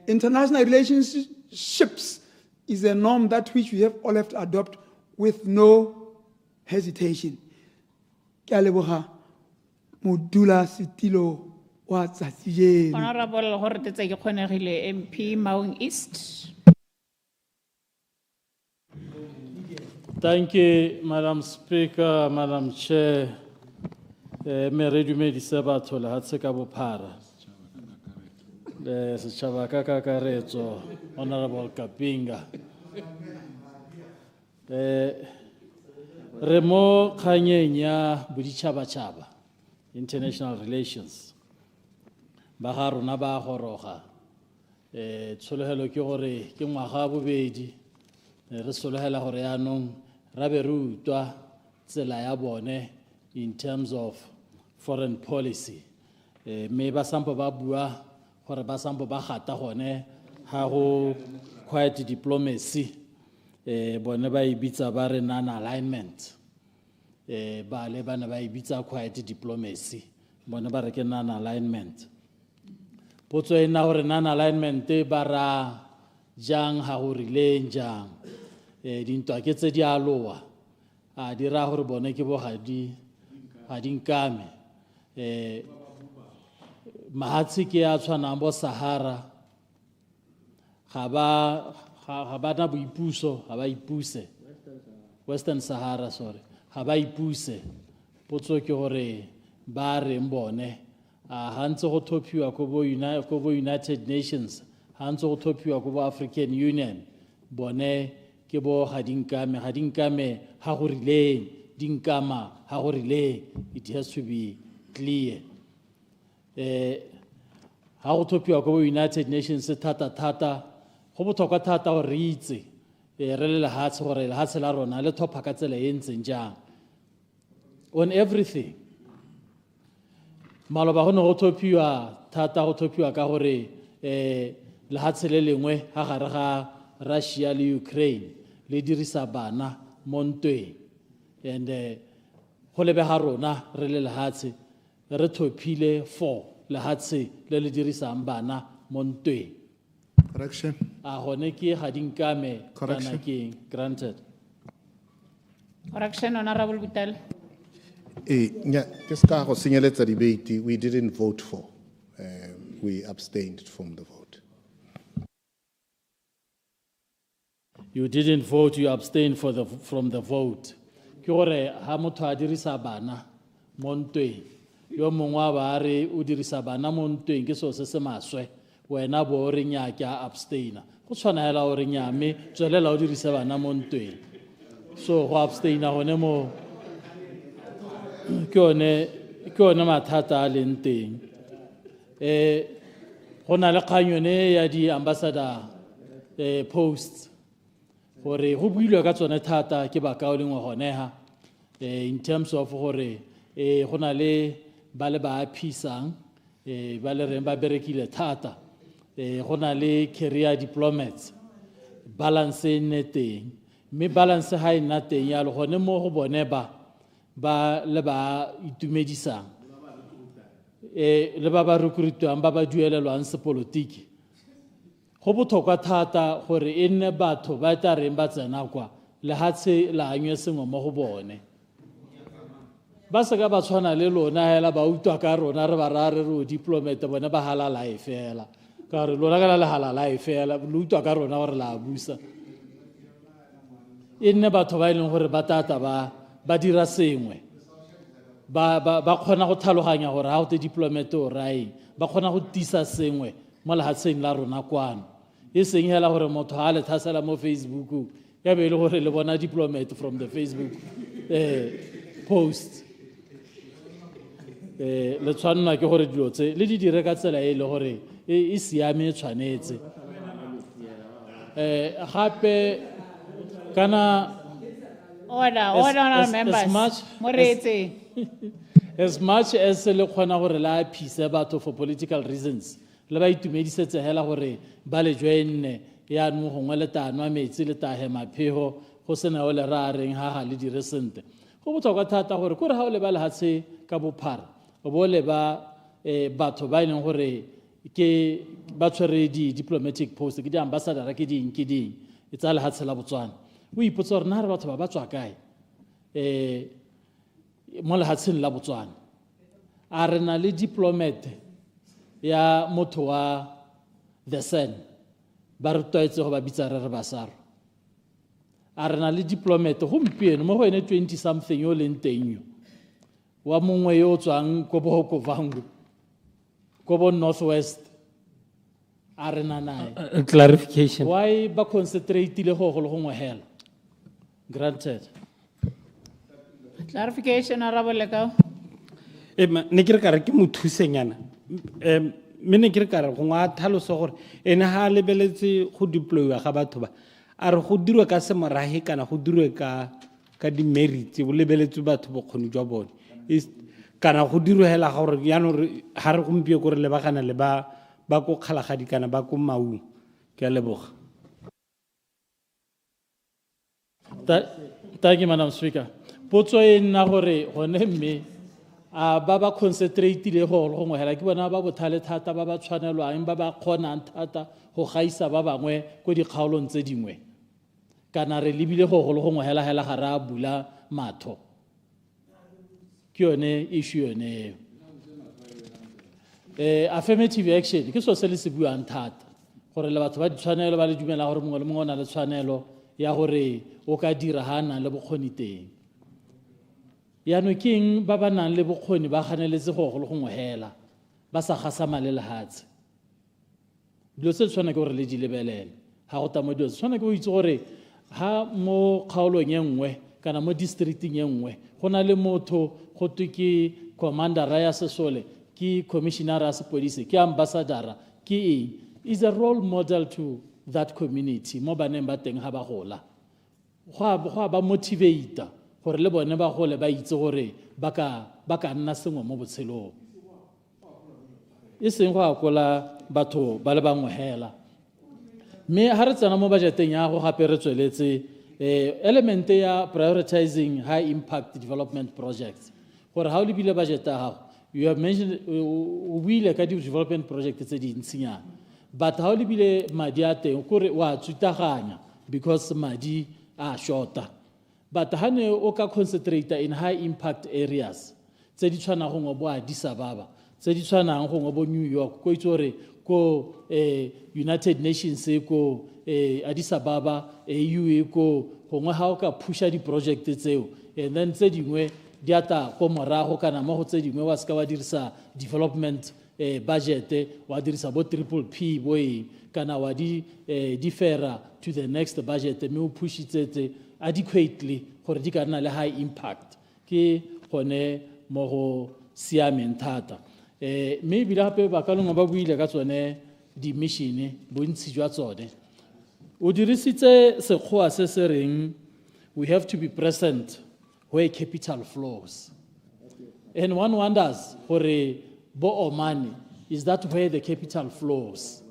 international relationships is a norm that which we have all have to adopt with no hesitation. Ke a leboga modula setilo wa tsatsi jeno. Honorable 𝗓𝗓𝗓𝗓 MP Maun East. Thank you, Madam Speaker, Madam Chair. Me dumedisa batho lehatshe ka bophara. Le setjhaba ka kakaretso, Honorable Kapinga. re mo kganyeng ya boditšhabatšhaba, international relations. Ba ga rona ba goroga. Tshologelo ke gore ke ngwaga bobedi re sologela gore yaanong ra be re utwa tsela ya bone in terms of foreign policy. Me ba sampo ba bua gore ba sampo ba gata gone ha go quiet diplomacy. Bone ba ibitsa ba re non-alignment. Ba le bana ba ibitsa quiet diplomacy. Bone ba re ke non-alignment. Potso e nna gore non-alignment ba ra jang ha go rileng jang. Dintwa ke tse di a loa. A di ra gore bone ke bo ga di nkame. Mahatsi ke a tshwanang bo Sahara. Ga ba na boipuso, ga ba ipuse. Western Sahara, sorry. Ga ba ipuse. Potso ke gore ba reng bone. Hantse go thopiwa ko bo United Nations, hantse go thopiwa ko bo African Union, bone ke bo ga dinkame ha go rileng, dinkama ha go rileng. It has to be clear. Ha go thopiwa ko bo United Nations thata go botlhokwa thata gore re itse re le lehatshe gore lehatshe la rona le thopa ka tsela e ntseng jang on everything. Maloba go ne go thopiwa thata go thopiwa ka gore lehatshe le lengwe ha gare ga Russia le Ukraine le dirisa bana mo ntweng, and go lebe ga rona re le lehatshe re thopile for lehatshe le le dirisang bana mo ntweng. Correction. A gone ke ga dinkame Correction. kana keng. Granted. Correction, Honorable Vital. Debate, we didn't vote for. We abstained from the vote. You didn't vote, you abstained from the vote. Ke gore ha motho a dirisa bana mo ntweng, yo mongwe wa ba re o dirisa bana mo ntweng ke so se maswe, wena bo re nya ke a abstaina. Go tshwana hela o re nya me tswelela o dirisa bana mo ntweng. So go abstaina gone mo ke one mathata a leng teng. Go na le kganyo ne ya di ambassador posts gore go builwe ka tsone thata ke bakaolengwe gone ha in terms of gore go na le ba le ba aphisang ba le reng ba berekile thata, go na le career diplomats, balance e nne teng, mme balance ha e nna teng yalo gone mo go bone ba le ba itumedisang le ba recruitwang ba duelelwang sepolotiki. Go botlhokwa thata gore e nne batho ba tla reng ba tsena kwa lehatshe la anywe sengwe mo go bone. Ba se ka ba tshwana le lona hela ba utwa ka rona re ba ra re o diplomat bone ba halala e fela ka re lona ka le halala e fela lo utwa ka rona gore la busa. E nne batho ba ileng gore ba tata ba dira sengwe, ba kgona go tlhaloganya gore ha o te diplomat o rai, ba kgona go tisa sengwe mo lehatsheng la rona kwano. E seng hela gore motho ha le thasela mo Facebook ya be le gore le bona diplomat from the Facebook post. Le tshwanna ke gore dilo tse le di dire ka tsela e le gore e siame tshwanetse. Gape kana Order, members. Moretse. As much as le khona gore la peace batho for political reasons, le ba itumedisetse hela gore ba le joine ya no gongwe le tanwa metsi le tahe maphego go sena o le ra reng ha le di recent. Go botlhokwa thata gore gore ha o le ba le hatse ka bophara o bo le ba batho ba ileng gore ke ba tshwere di diplomatic post ke di ambassador ke ding e tsa le hatse la Botswana. O ipotsa gore na re batho ba tswa kae mo le hatseng la Botswana. A re na le diplomat ya motho wa the Sun ba re toetse go ba bitsa re basaro. A re na le diplomat gompieno mo go ene 20 something yo leng teng yo wa mongwe yo tswang ko bo Kovango ko bo Northwest. A re na nae Clarification. why ba concentrate le go le gongwe hela. Granted. Clarification, Honorable Lekau. Ne ke re ka re ke mothusenyana mme ne ke re ka re go ngwa tlhaloso gore ene ha lebeletse go deploywa ga batho ba a re go dirwe ka semorahe kana go dirwe ka di-merits bo lebeletse batho bokgoni jwa bone kana go dirwe hela ga gore yaanong ha re gompie ko re lebagana le ba ko kgalagadi kana ba ko maung ke a leboga. Thank you, Madam Speaker. Potso e nna gore gone mme a ba ba concentrate le go go hela ke bona ba bothale thata ba ba tshwanelwang ba ba kgonang thata go gaisa ba bangwe go dikgaolong tse dingwe kana re lebile go go hela ga ra bula matho ke yone issue yone affirmative action ke so se le se buang thata gore le batho ba ditshwanelo ba le dumela gore mongwe le mongwe o na le tshwanelo ya gore o ka dira ha nang le bokgoni teng yaanong ke eng ba ba nang le bokgoni ba ganeletse go go hela ba sa gasama le lehatshe dilo tse tshwana ke gore le di lebelele ga go tamo dilo tshwana ke go itse gore ha mo kgaolong e nngwe kana mo districting e nngwe go na le motho go twe ke commandera ya sesole ke commissioner ya sepodisi ke ambassadora ke eng is a role model to that community mo baneng ba teng ha ba gola go ba motivate gore le bone ba gole ba itse gore ba ka nna sengwe mo botshelong e seng go akola batho ba le bangwe hela mme ha re tsena mo budgeteng ya go gape re tsweletse element ya prioritizing high impact development projects gore ha o lebile budget ya gago you have mentioned o buile ka di-development project tse dintsinyana but ha o lebile madi a teng kore wa tsutaganya because madi a shorta but ha ne o ka concentrate in high impact areas tse di tshwanang go bo Addis Ababa tse di tshwanang go bo New York ko itse gore ko United Nations ko Addis Ababa AU ko gongwe ha o ka pusha di-project tseo and then tse dingwe di ata ko morago kana mo go tse dingwe wa ska wa dirisa development budget wa dirisa bo PPP boy kana wa di differa to the next budget me o pushitsetse adequately gore di ka nna le high impact ke gone mo go siameng thata mme ebile gape ba ka lengwe ba buile ka tsone di-mission bontsi jwa tsone o dirisitse sekgowa se se reng we have to be present where capital flows and one wonders gore bo Omani is that where the capital flows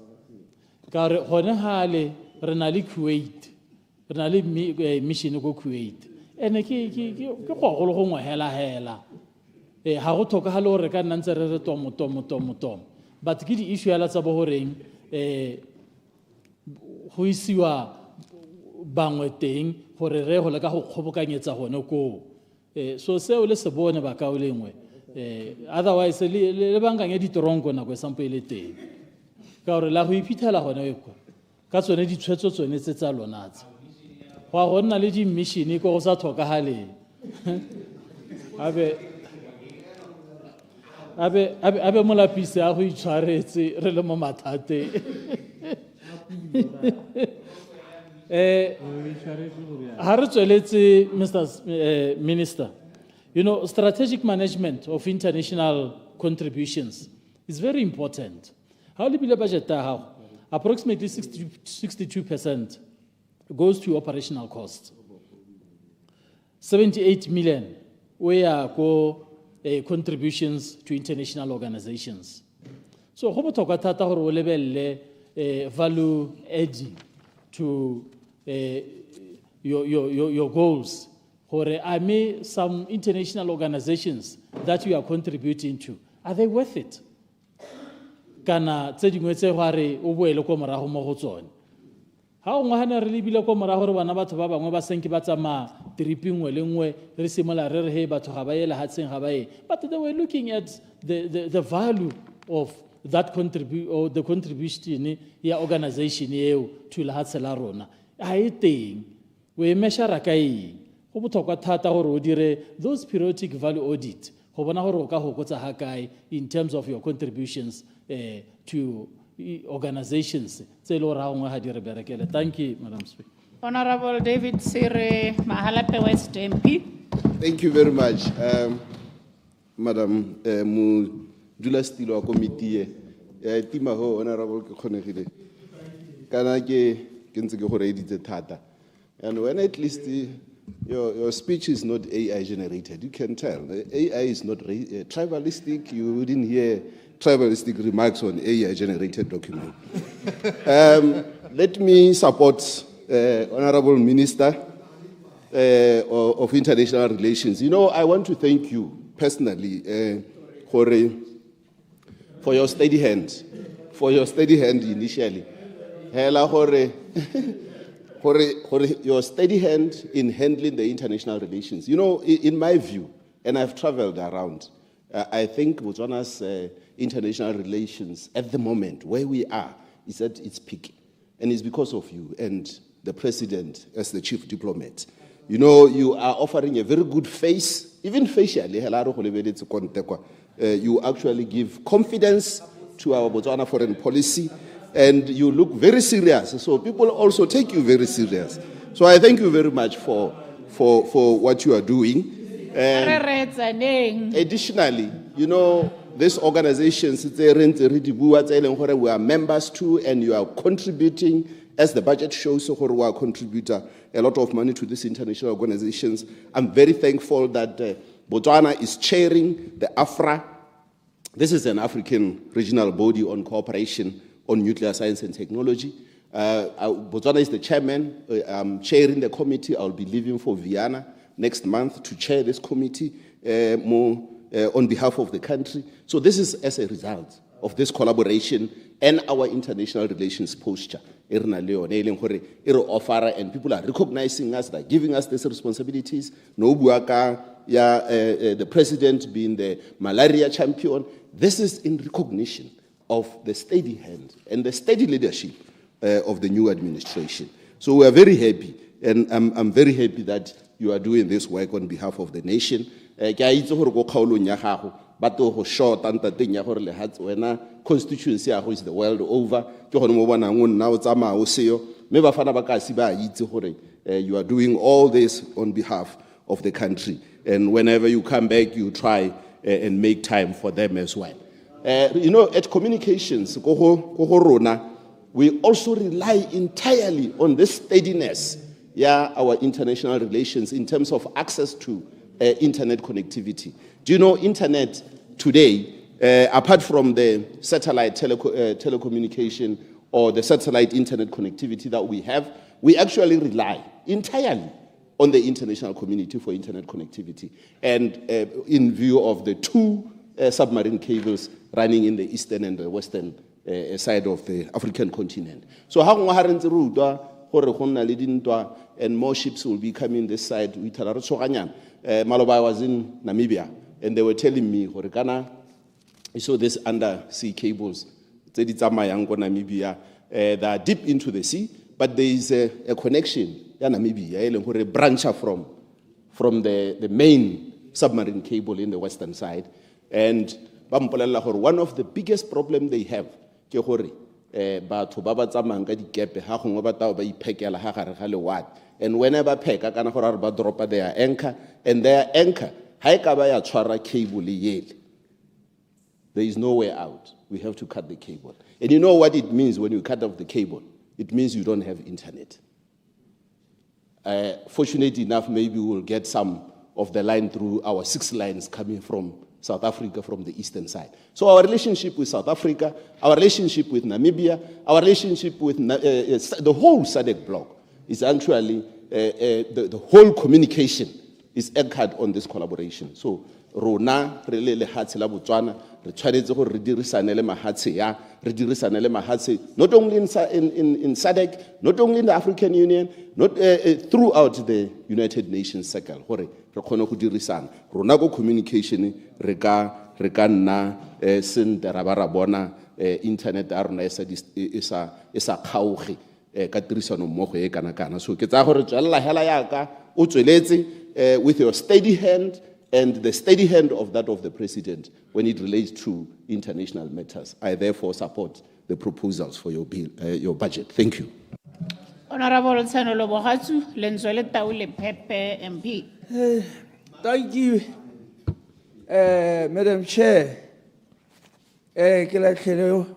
ka re gone hale re na le Kuwait re na le mission go Kuwait ene ke go ngwa hela ha go thoka ha le gore ka nna ntse re tomo but ke di issue ya la tsa bo goreng go isiwa bangwe teng gore re go le ka go kgobokanyetsa gone ko so seo le se bone ba ka o lengwe otherwise le bankanya ditoronko nako e sampo e le teng ka gore la go iphitlhela gone ka tsone ditshwetso tsone tse tsa lona tse go a go nna le di-mission ko go sa tlhokagaleng abe molapise a go itshwaretse re le mo mathateng ha re tsweletse Mr. Minister, you know, strategic management of international contributions is very important. How do you budget that? Approximately 62% goes to operational costs. 78 million where go contributions to international organizations. So, how about value adding to your goals? Or are some international organizations that you are contributing to, are they worth it? Kana tse dingwe tse gore o boele ko morago mo go tsone ha o ngwana re lebile ko morago re bana batho ba bangwe ba senke ba tsama tripping we lengwe re simola re he batho ga ba ele hatseng ga ba e but they were looking at the value of that the contribution ya organization eo to la hatsela rona a e teng we measure ka e go botlhokwa thata gore o dire those periodic value audit go bona gore o ka go kgotsa ha kae in terms of your contributions to organizations. Thank you, Madam Speaker. Honorable David Sire, Mahalape West MP. Thank you very much, Madam Modulasetulo wa committee. Tima ho honorable ke kgonegile. Kana ke ntse ke go reeditse thata. And when at least your speech is not AI generated, you can tell. AI is not tribalistic. You didn't hear tribalistic remarks on AI generated document. Let me support Honorable Minister of International Relations. You know, I want to thank you personally for your steady hand. For your steady hand initially. Your steady hand in handling the international relations. You know, in my view, and I've traveled around, I think Botswana's international relations at the moment, where we are, is at its peak. And it's because of you and the president as the chief diplomat. You know, you are offering a very good face, even facially. You actually give confidence to our Botswana foreign policy, and you look very serious. So people also take you very serious. So I thank you very much for what you are doing. Additionally, you know, these organizations, we are members too, and you are contributing, as the budget shows, so we are contributing a lot of money to these international organizations. I'm very thankful that Botswana is chairing the AFRA. This is an African regional body on cooperation on nuclear science and technology. Botswana is the chairman. I'm chairing the committee. I'll be leaving for Vienna next month to chair this committee on behalf of the country. So this is as a result of this collaboration and our international relations posture. And people are recognizing us, they're giving us these responsibilities. The president being the malaria champion. This is in recognition of the steady hand and the steady leadership of the new administration. So we are very happy, and I'm very happy that you are doing this work on behalf of the nation. Constituency is the world over. You are doing all this on behalf of the country. And whenever you come back, you try and make time for them as well. You know, at communications, we also rely entirely on this steadiness, our international relations in terms of access to internet connectivity. Do you know internet today, apart from the satellite telecommunication or the satellite internet connectivity that we have, we actually rely entirely on the international community for internet connectivity. And in view of the two submarine cables running in the eastern and the western side of the African continent. So and more ships will be coming this side. Maloba was in Namibia, and they were telling me, you saw this undersea cables, Namibia, they are deep into the sea, but there is a connection, Namibia, a branch from the main submarine cable in the western side. And one of the biggest problems they have, and whenever drop their anchor, and their anchor, cable, there is no way out. We have to cut the cable. And you know what it means when you cut off the cable? It means you don't have internet. Fortunately enough, maybe we'll get some of the line through our 6 lines coming from South Africa from the eastern side. So our relationship with South Africa, our relationship with Namibia, our relationship with the whole SADC bloc is actually, the whole communication is anchored on this collaboration. So rona re le lehatshe la Botswana re tshwanetse go re dirisane le mahatshe not only in SADC, not only in the African Union, not throughout the United Nations circle, gore re kgone go dirisana rona go communication re ka nna sente ra ba ra bona internet a rona e sa kgaoge ka tirisano mmogo e kana kana. So ke tsa gore tswella hela yaka o tsweletse with your steady hand and the steady hand of that of the president when it relates to international matters. I therefore support the proposals for your bill, your budget. Thank you. Honorable Tlhanolo Bogatsu, 𝗕𝗓𝗓 𝗢𝗙 MP. Thank you, Madam Chair. Ke la tlhele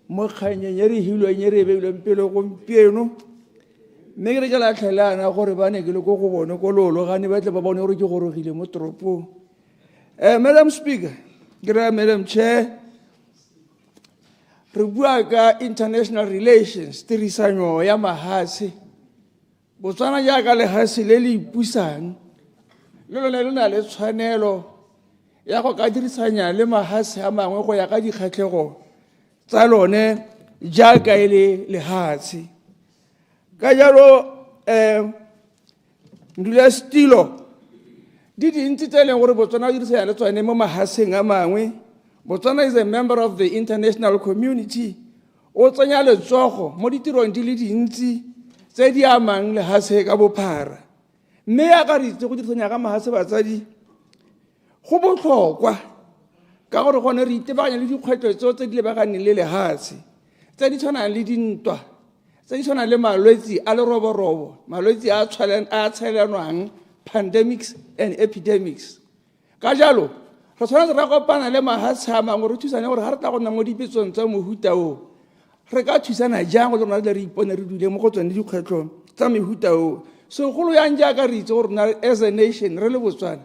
mo kganyeng e re hilweng e re beilweng pele gompieno. Mme ke re ke la tlhelana gore ba ne ke le ko go bone ko loologane ba tle ba bone gore ke gorogile mo toropong. Madam Speaker, ke re Madam Chair, re bua ka international relations, tirisanyo ya mahatshe. Botswana jaaka lehatshe le le ipusang, le lone le na le tshwanelo ya go ka dirisanya le mahatshe a mangwe go ya ka dikgatlhego tsa lone jaaka e le lehatshe. Ka jalo ndula stilo di dintsi tse e leng gore Botswana o dirisanya le tsone mo mahatsheng a mangwe. Botswana is a member of the international community. O tsenya letsogo mo ditirong di le dintsi tse di amang lehatshe ka bophara. Mme ya ka re itse go dirisanya ka mahatshe batsadi go botlhokwa ka gore gone re itebaganya le dikgwetlho tseo tse di lebaganeng le lehatshe tse di tshwanang le dintwa tse di tshwanang le malwetse a leroborobo, malwetse a tshelanwang, pandemics and epidemics. Ka jalo re tshwanetse re kopana le mahatshe a mangwe re thusane gore ga re tla go nna mo dipetsong tsa mohuta o re ka thusana jang go le rona le re ipone re dule mo go tsone dikgwetlho tsa mehuta o. Segolo yang jaaka re itse gore rona as a nation re le Botswana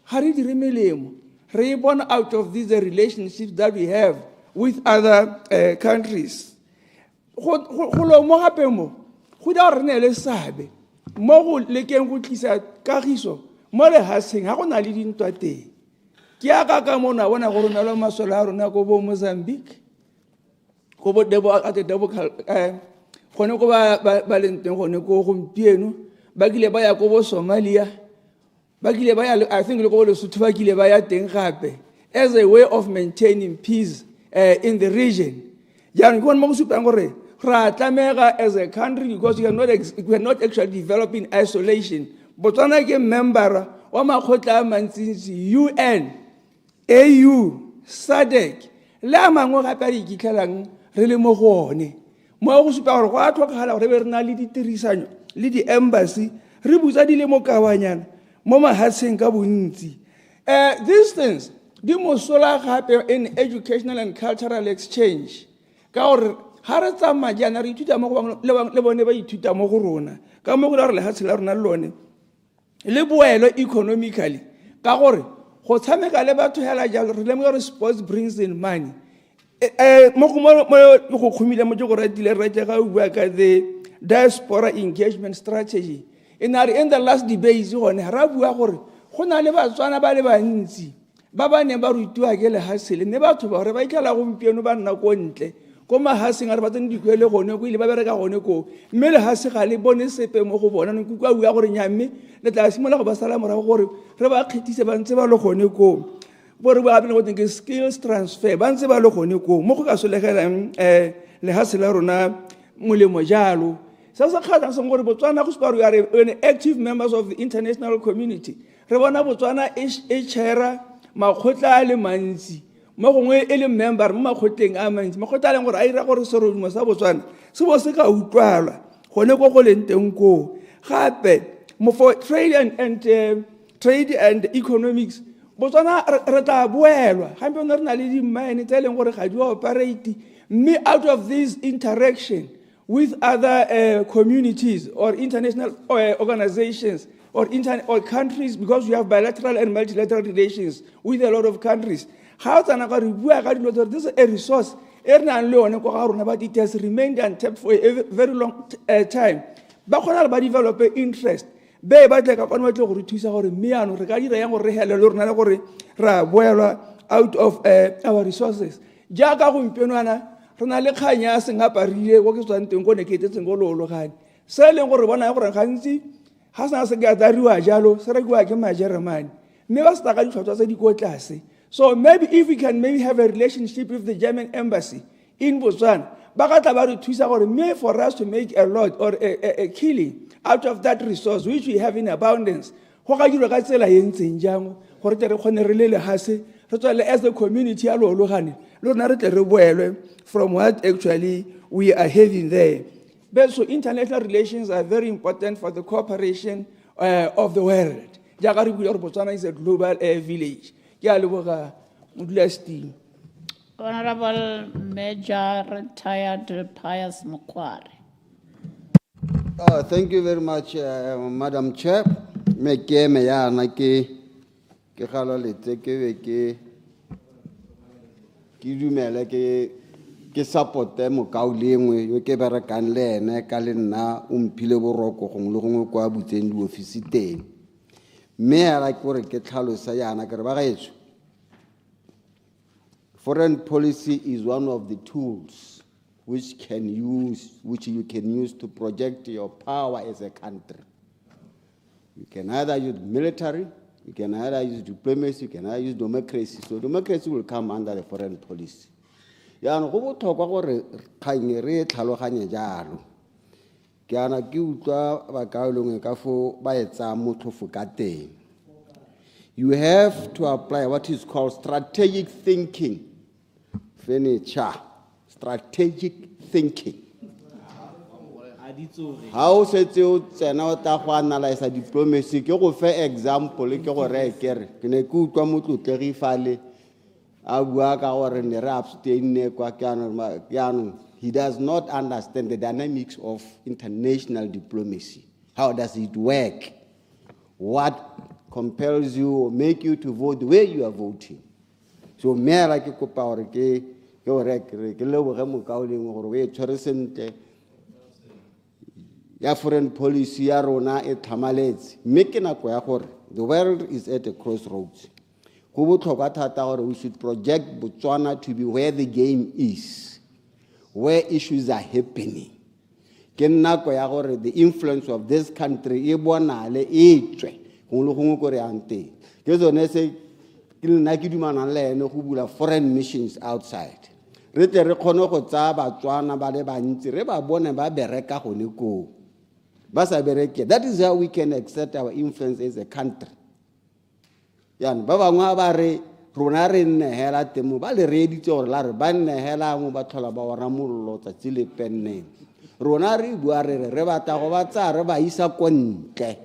ga re dire melemo re born out of these relationships that we have with other countries. Go lo mo gape mo go da re ne le sabe mo go lekeng go tlisa kagiso mo lehatsheng ga go na le dintwa teng. Ke aka ka mona bona go rona le masola a rona go bo Mozambique go bo debo gone go ba leng teng gone go gompieno ba kile ba ya go bo Somalia. I think as a way of maintaining peace in the region. As a country, because we are not actually developing isolation. Botswana is a member of UN, AU, SADC. La mango rapari kikalang really mo gone. Mo super what hala re di tirisanyo le di embassy re busa di le mo kawanyana. These things, di mosola gape in educational and cultural exchange. Ka gore ha re tsamaya re ithuta mo le bone ba ithuta mo go rona. Ka mo go re lehatshe la rona lone le boelo economically. Ka gore go tshameka le batho hela jalo re lemoga sports brings in money. Mo go khumile mo go ratile re ga bua ka the diaspora engagement strategy. In the last debate, go na le Batswana ba le bantsi ba ba ne ba rutiwa ke lehatshe le ne batho ba re ba ikala gompieno ba nna ko ntle ko mahatseng a re batseng dikwele gone go ile ba bereka gone ko mme lehatshe ga le bone sepe mo go bona no kukwa bua gore nyamme le tla simola go ba sala morago gore re ba kgethise ba ntse ba le gone ko bore ba bile go teng ke skills transfer ba ntse ba le gone ko mo go ka solegelang lehatshe la rona molemo jalo. We are active members of the international community. Botswana chair makgotla a le mantsi mo gongwe e le member mo makgotleng a mantsi makgotla a leng gore a ira gore serodumo sa Botswana se bo se ka utlwalwa gone go go leng teng ko gape mo for trade and economics Botswana re tla boelwa gampe ona re na le di-mine tse e leng gore ga di operate mme out of this interaction with other communities or international organizations or countries, because we have bilateral and multilateral relations with a lot of countries. How this is a resource, but it has remained untapped for a very long time. But develop interest. Out of our resources. Rona le khanya senga parile go ke tswanteng go ne ke tetseng go lologane se leng gore bona gore gantsi ha sana se ga dariwa jalo se re gwa ke majeremane mme ba sta ka ditlhwatlhwa tse di ko tlase. So maybe if we can have a relationship with the German embassy in Botswana ba ka tla ba re thusa gore maybe for us to make a lot or a killing out of that resource which we have in abundance go ga dilo ka tsela e ntseng jang gore tle re kgone re le lehatshe re tswele as a community ya lologane le rona re tle re boelwe from what actually we are having there. But so international relations are very important for the cooperation of the world. jaaka re bua gore Botswana is a global village. Ke a leboga modulasetulo. Honorable Major Retired Pius Mokwari. Thank you very much, Madam Chair. Me ke me ya na ke galo letse ke be ke dumela ke support mo kaulengwe yo ke berekang le ene ka le nna o mphile boroko gong le gongwe kwa butseng di office teng. Me ya ke gore ke tlhalosa yana ke re ba gaetso. Foreign policy is one of the tools which you can use to project your power as a country. You can either use military, you can either use diplomacy, you can either use democracy. So democracy will come under the foreign policy. Yana go botlhokwa gore kgang re tlhaloganye jalo. Ke ana ke utlwa ba kaolong ka fo ba etsa motlhofo ka teng. You have to apply what is called strategic thinking. Furniture, strategic thinking. How setse o tsena o ta go analyze diplomacy ke go fe example ke go re kere ke ne ke utlwa motlotlegi fale a bua ka gore ne re abstain kwa ke he does not understand the dynamics of international diplomacy. How does it work? What compels you or make you to vote the way you are voting? So me la ke kopa gore ke leboge mo kaoleng gore we tshwere sentle ya foreign policy ya rona e tlhamaletse mme ke nako ya gore the world is at a crossroads. Go botlhokwa thata gore we should project Botswana to be where the game is, where issues are happening. Ke nako ya gore the influence of this country e bonale e tswe go le gongwe ko re ante ke tsone se ke nna ke dumana le ene go bula foreign missions outside. Re tle re kgone go tsaya Batswana ba le bantsi re ba bone ba bereka go le ko ba sa bereke. That is how we can exert our influence as a country. Yan ba bangwe ba re rona re nnehela temo ba le reditse gore la re ba nnehela mo ba tlhola ba ora mollo tsatsi le penne. Rona re bua re batla go ba tsaya re ba isa kontle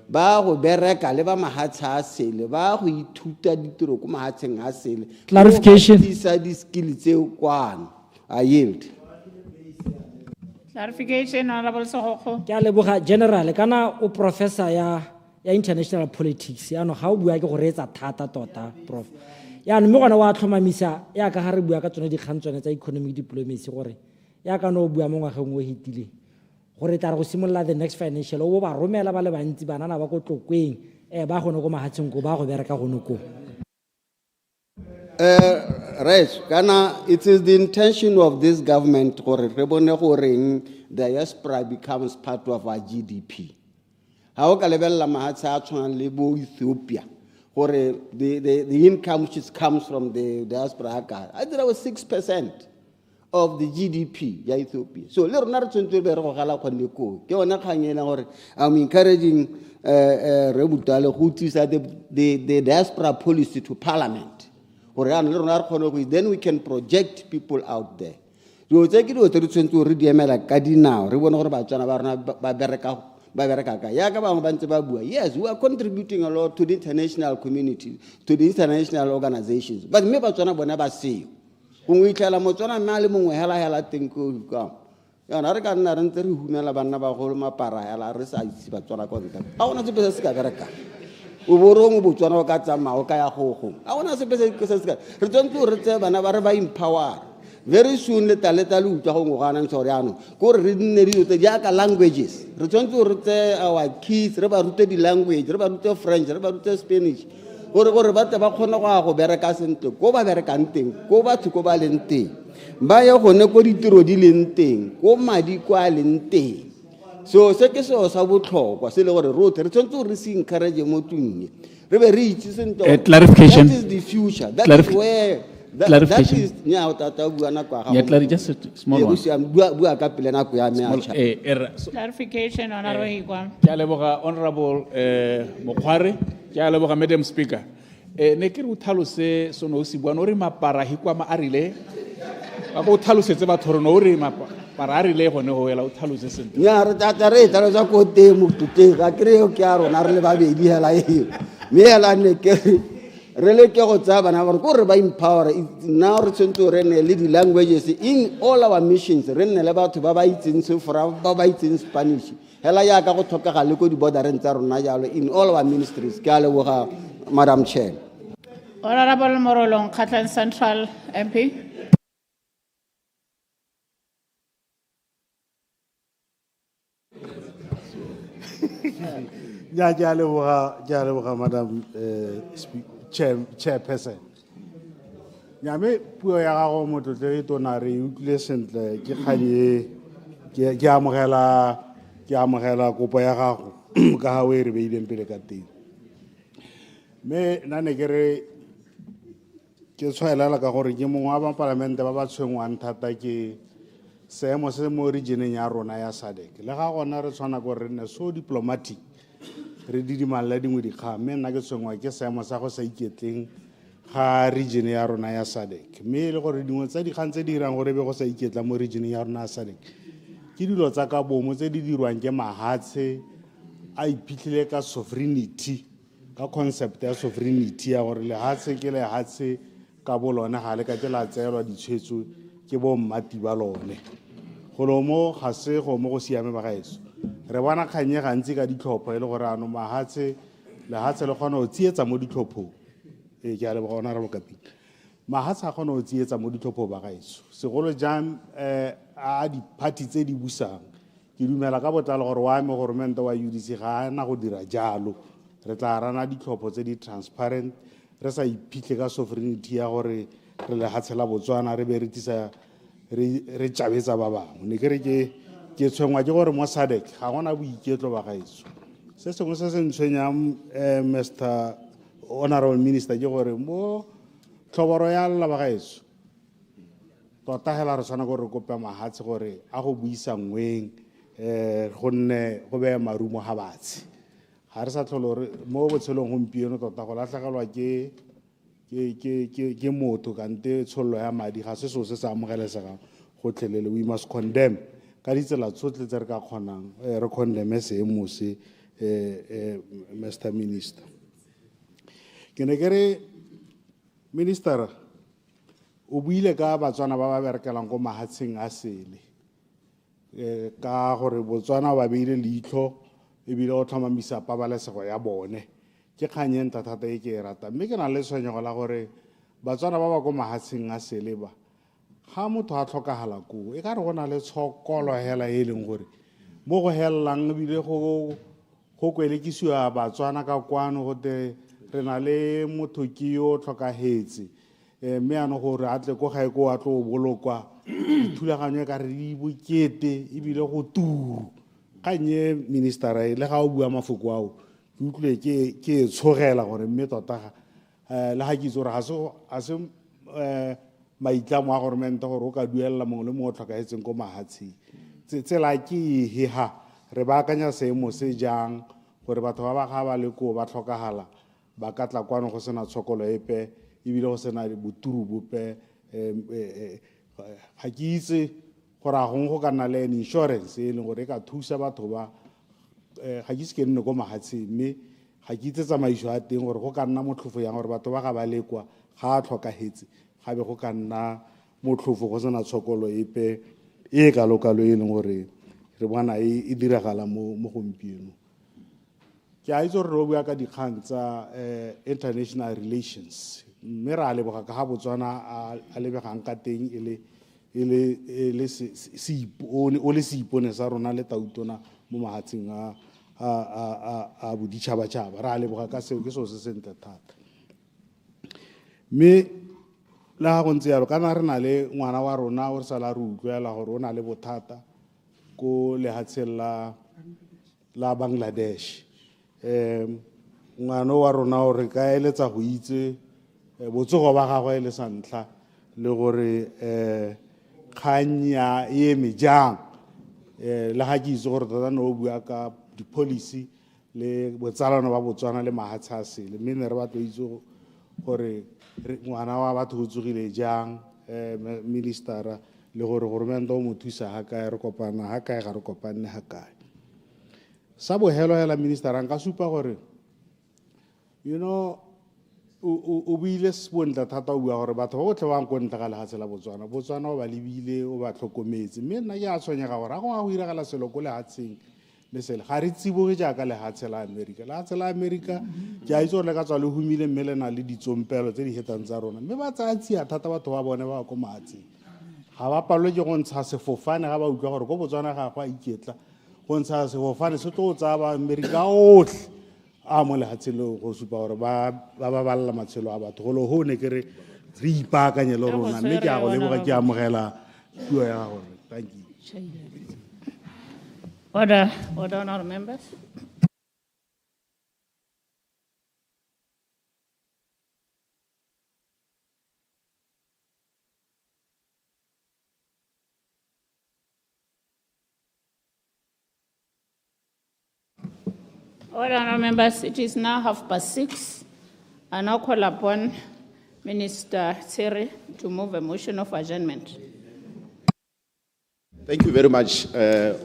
ba go bereka le ba mahatsha a sele ba go ithuta ditiro ko mahatsheng a sele. Clarification. Isa di skill tseo kwana. I yield. Clarification, Honorable Sohoko. Ke a leboga general kana o professor ya international politics ya no ga o bua ke go reetsa thata tota prof. Ya no me gona wa tlhomamisa ya ka ga re bua ka tsone dikgantswana tsa economic diplomacy gore ya ka no bua mo ngwageng o hitile gore tla re go simolla the next financial o ba romela ba le bantsi banana ba go tlokweng ba gone go mahatseng go ba go bereka go noko. Right, Ghana, it is the intention of this government the diaspora becomes part of our GDP. How can Ethiopia, the income which comes from the diaspora, I think that was 6% of the GDP, Ethiopia. So, I'm encouraging the diaspora policy to Parliament. Then we can project people out there. Yes, we are contributing a lot to the international community, to the international organizations. But maybe we never see. When we tell them, we Uborong Botswana ka tsamao ka ya go. I want to say return to bana ba re ba empower. Very soon le taleta le utwa go ngwana ntsoriano. Go re nne di tse jaaka languages. Return to our kids re ba rute di language, re ba rute French, re ba rute Spanish. Gore ba ba khona go bereka sentle. Go ba berekang teng, go ba thuko ba leng teng. Ba ye gone go ditiro di leng teng, go madi kwa leng teng. So se ke so sa botlhokwa se le gore rote re tsentse re se encourage mo tunye re be re itse sento clarification. That is the future. That is where that is nya tata bua na kwa ga just a small one. Bua ka pele na go ya me a cha. Clarification, Honorable Higwa. Ke a leboga Honorable Mokwari, ke a leboga Madam Speaker. Ne ke re o tlhalose sono o se bua no re mapara hikwa ma arile ba go tlhalosetse batho re no re mapara mara a re le gone go ela o tlhalose sentle. nya re tata re tlhalosa ko teng mo tuteng ga kreo ke a rona re le babedi hela eo me hela ne ke re le ke go tsaya bana gore ko re ba empower now re tsentse re ne le di languages in all our missions re ne le batho ba ba itseng Sefora ba ba itseng Spanish hela ya ka go tlhokega le ko di bordereng tsa rona jalo in all our ministries ke a leboga Madam Chair. Honorable Morolong, Kgatlan Central MP. ke a leboga Madam Chairperson. Nyame puo ya gago motho tle tona re utlwile sentle ke kganye ke amogela kopo ya gago ka ha o e re beileng pele ka teng. Me nna ne ke re ke tshwaelela ka gore ke mongwe wa ba palamente ba ba tshwengwang thata ke seemo se mo regioneng ya rona ya SADC. Le ga gona re tshwana gore re nne so diplomatic re didimalla dingwe dikgang mme nna ke tshwengwa ke seemo sa go sa iketleng ga region ya rona ya SADC. Mme le gore dingwe tsa dikgang tse di dirang gore be go sa iketla mo region ya rona ya SADC ke dilo tsa ka bomo tse di dirwang ke mahatshe a iphitlhile ka sovereignty ka concept ya sovereignty ya gore lehatshe ke lehatshe ka bolone ga le ka ke la tseelwa ditshwetso ke bo mmati ba lone golomo ga se go mo go siame ba gaetso re bona kganye gantsi ka ditlhopho e le gore ano lehatshe le kgona go tsietsa mo ditlhophong ke a leboga ona re bokaping mahatshe a kgona go tsietsa mo ditlhophong ba gaetso segolo jang a di-party tse di busang ke dumela ka botlalo gore wa me goromente wa UDC ga ana go dira jalo re tla rana ditlhopho tse di transparent re sa iphitlhe ka sovereignty ya gore re lehatshe la Botswana re be re tšabetsa ba bangwe ne ke re ke tshwengwa ke gore mo SADC ga gona boiketlo ba gaetso se sengwe se se ntshwenyang Mr. Honorable Minister ke gore mo tlhoboro ya lla ba gaetso tota hela re tshwana gore re kope mahatshe gore a go buisa ngweng gonne go be marumo ha batsi ga re sa tlholo mo botshelong gompieno tota go latlhegelwa ke motho kante tshollo ya madi ga se seo se sa amogelesegang gotlhelele. We must condemn ka ditsela tsotlhe tse re ka kgonang re condemne seemo se Mr. Minister. Ke ne ke re Minister o buile ka Batswana ba ba berekelang ko mahatsheng a sele ka gore Botswana ba beile leitlho ebile o tlhomamisa pabalesego ya bone ke kganyeng thata e ke e rata mme ke na le tshwenyego la gore Batswana ba ba ko mahatsheng a sele ba ga motho a tlhokagala koo e ka re go na le tshokolo hela e leng gore mo go helelang ebile go kwelekisiwa Batswana ka kwano gote re na le motho ke yo tlhokagetse mme ano gore a tle ko gae ko a tlo bolokwa dithulaganyo ka re di bokete ebile go turu kanye ministera le ga o bua mafoko ao ke utlwe ke tshogela gore mme tota le ga ke itse gore ga se maitlamo a goromente gore o ka duelela mongwe le mongwe o tlhokagetseng ko mahatsheng tsela ke heha re baakanya seemo se jang gore batho ba ba ga ba le ko ba tlhokagala ba ka tla kwano go sena tshokolo epe ebile go sena boturu bope ga ke itse gore a gongwe go ka nna le insurance e leng gore e ka thusa batho ba ga ke se ke nne ko mahatsheng mme ga ke itse tsamaiso a teng gore go ka nna motlhofo yang gore batho ba ga ba lekwa ga a tlhokagetse gabe go ka nna motlhofo go sena tshokolo epe e kalo-kalo e leng gore re bona e diragala mo gompieno. Ke a itse gore re bua ka dikgang tsa international relations mme re a leboga ka ga Botswana a lebegang ka teng o le seipone sa rona le tautona mo mahatsheng a boditšhabatšhaba re a leboga ka seo ke seo se sentle thata mme le ga go ntse yalo kana re na le ngwana wa rona o re sala re utlwela gore o na le bothata ko lehatsheng la Bangladesh ngwana wa rona o re ka eletsa go itse botsogo ba gagwe le sa ntlha le gore kganya e eme jang le ga ke itse gore tota ne o bua ka di-policy le botsalano ba Botswana le mahatshe a sele mme ne re batlo itse gore ngwana wa batho o tsogile jang ministera le gore goromenta o mo thusa ha kae re kopana ha kae ga re kopane ha kae sa bohelo hela minister nka supa gore you know o buile sebontle thata o bua gore batho ba botlhe ba nko ntle ga lehatshe la Botswana o ba lebile o ba tlhokometse mme nna ke a tshwenyega gore a go a go iragala selo ko lehatsheng le sele ga re tsiboge jaaka lehatshe la America ke a itse gore le ka tswa le humile mme le na le ditsompelo tse di hetang tsa rona mme ba tsaya tsia thata batho ba bone ba ko mahatseng ga ba palwe ke go ntsha sefofane ga ba utlwa gore ko Botswana ga go a iketla go ntsha sefofane se tlo tsaya ba America otlhe a mo lehatsheng le go supa gore ba balla matshelo a batho go le ho ne ke re ipaakanye le rona mme ke a go leboga ke amogela puo ya gago thank you. Order, honourable members. Honourable members, it is now 6:30. I now call upon Minister Tsiry to move a motion of adjournment. Thank you very much,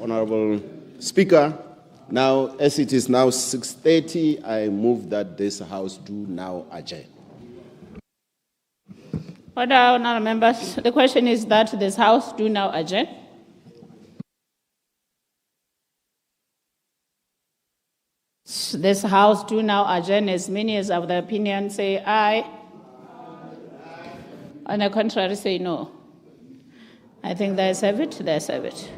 Honorable Speaker. Now, as it is now 6:30, I move that this House do now adjourn. Order, honourable members. The question is that this House do now adjourn. This House do now adjourn. As many as of the opinion say aye. On the contrary, say no. I think there's a bit.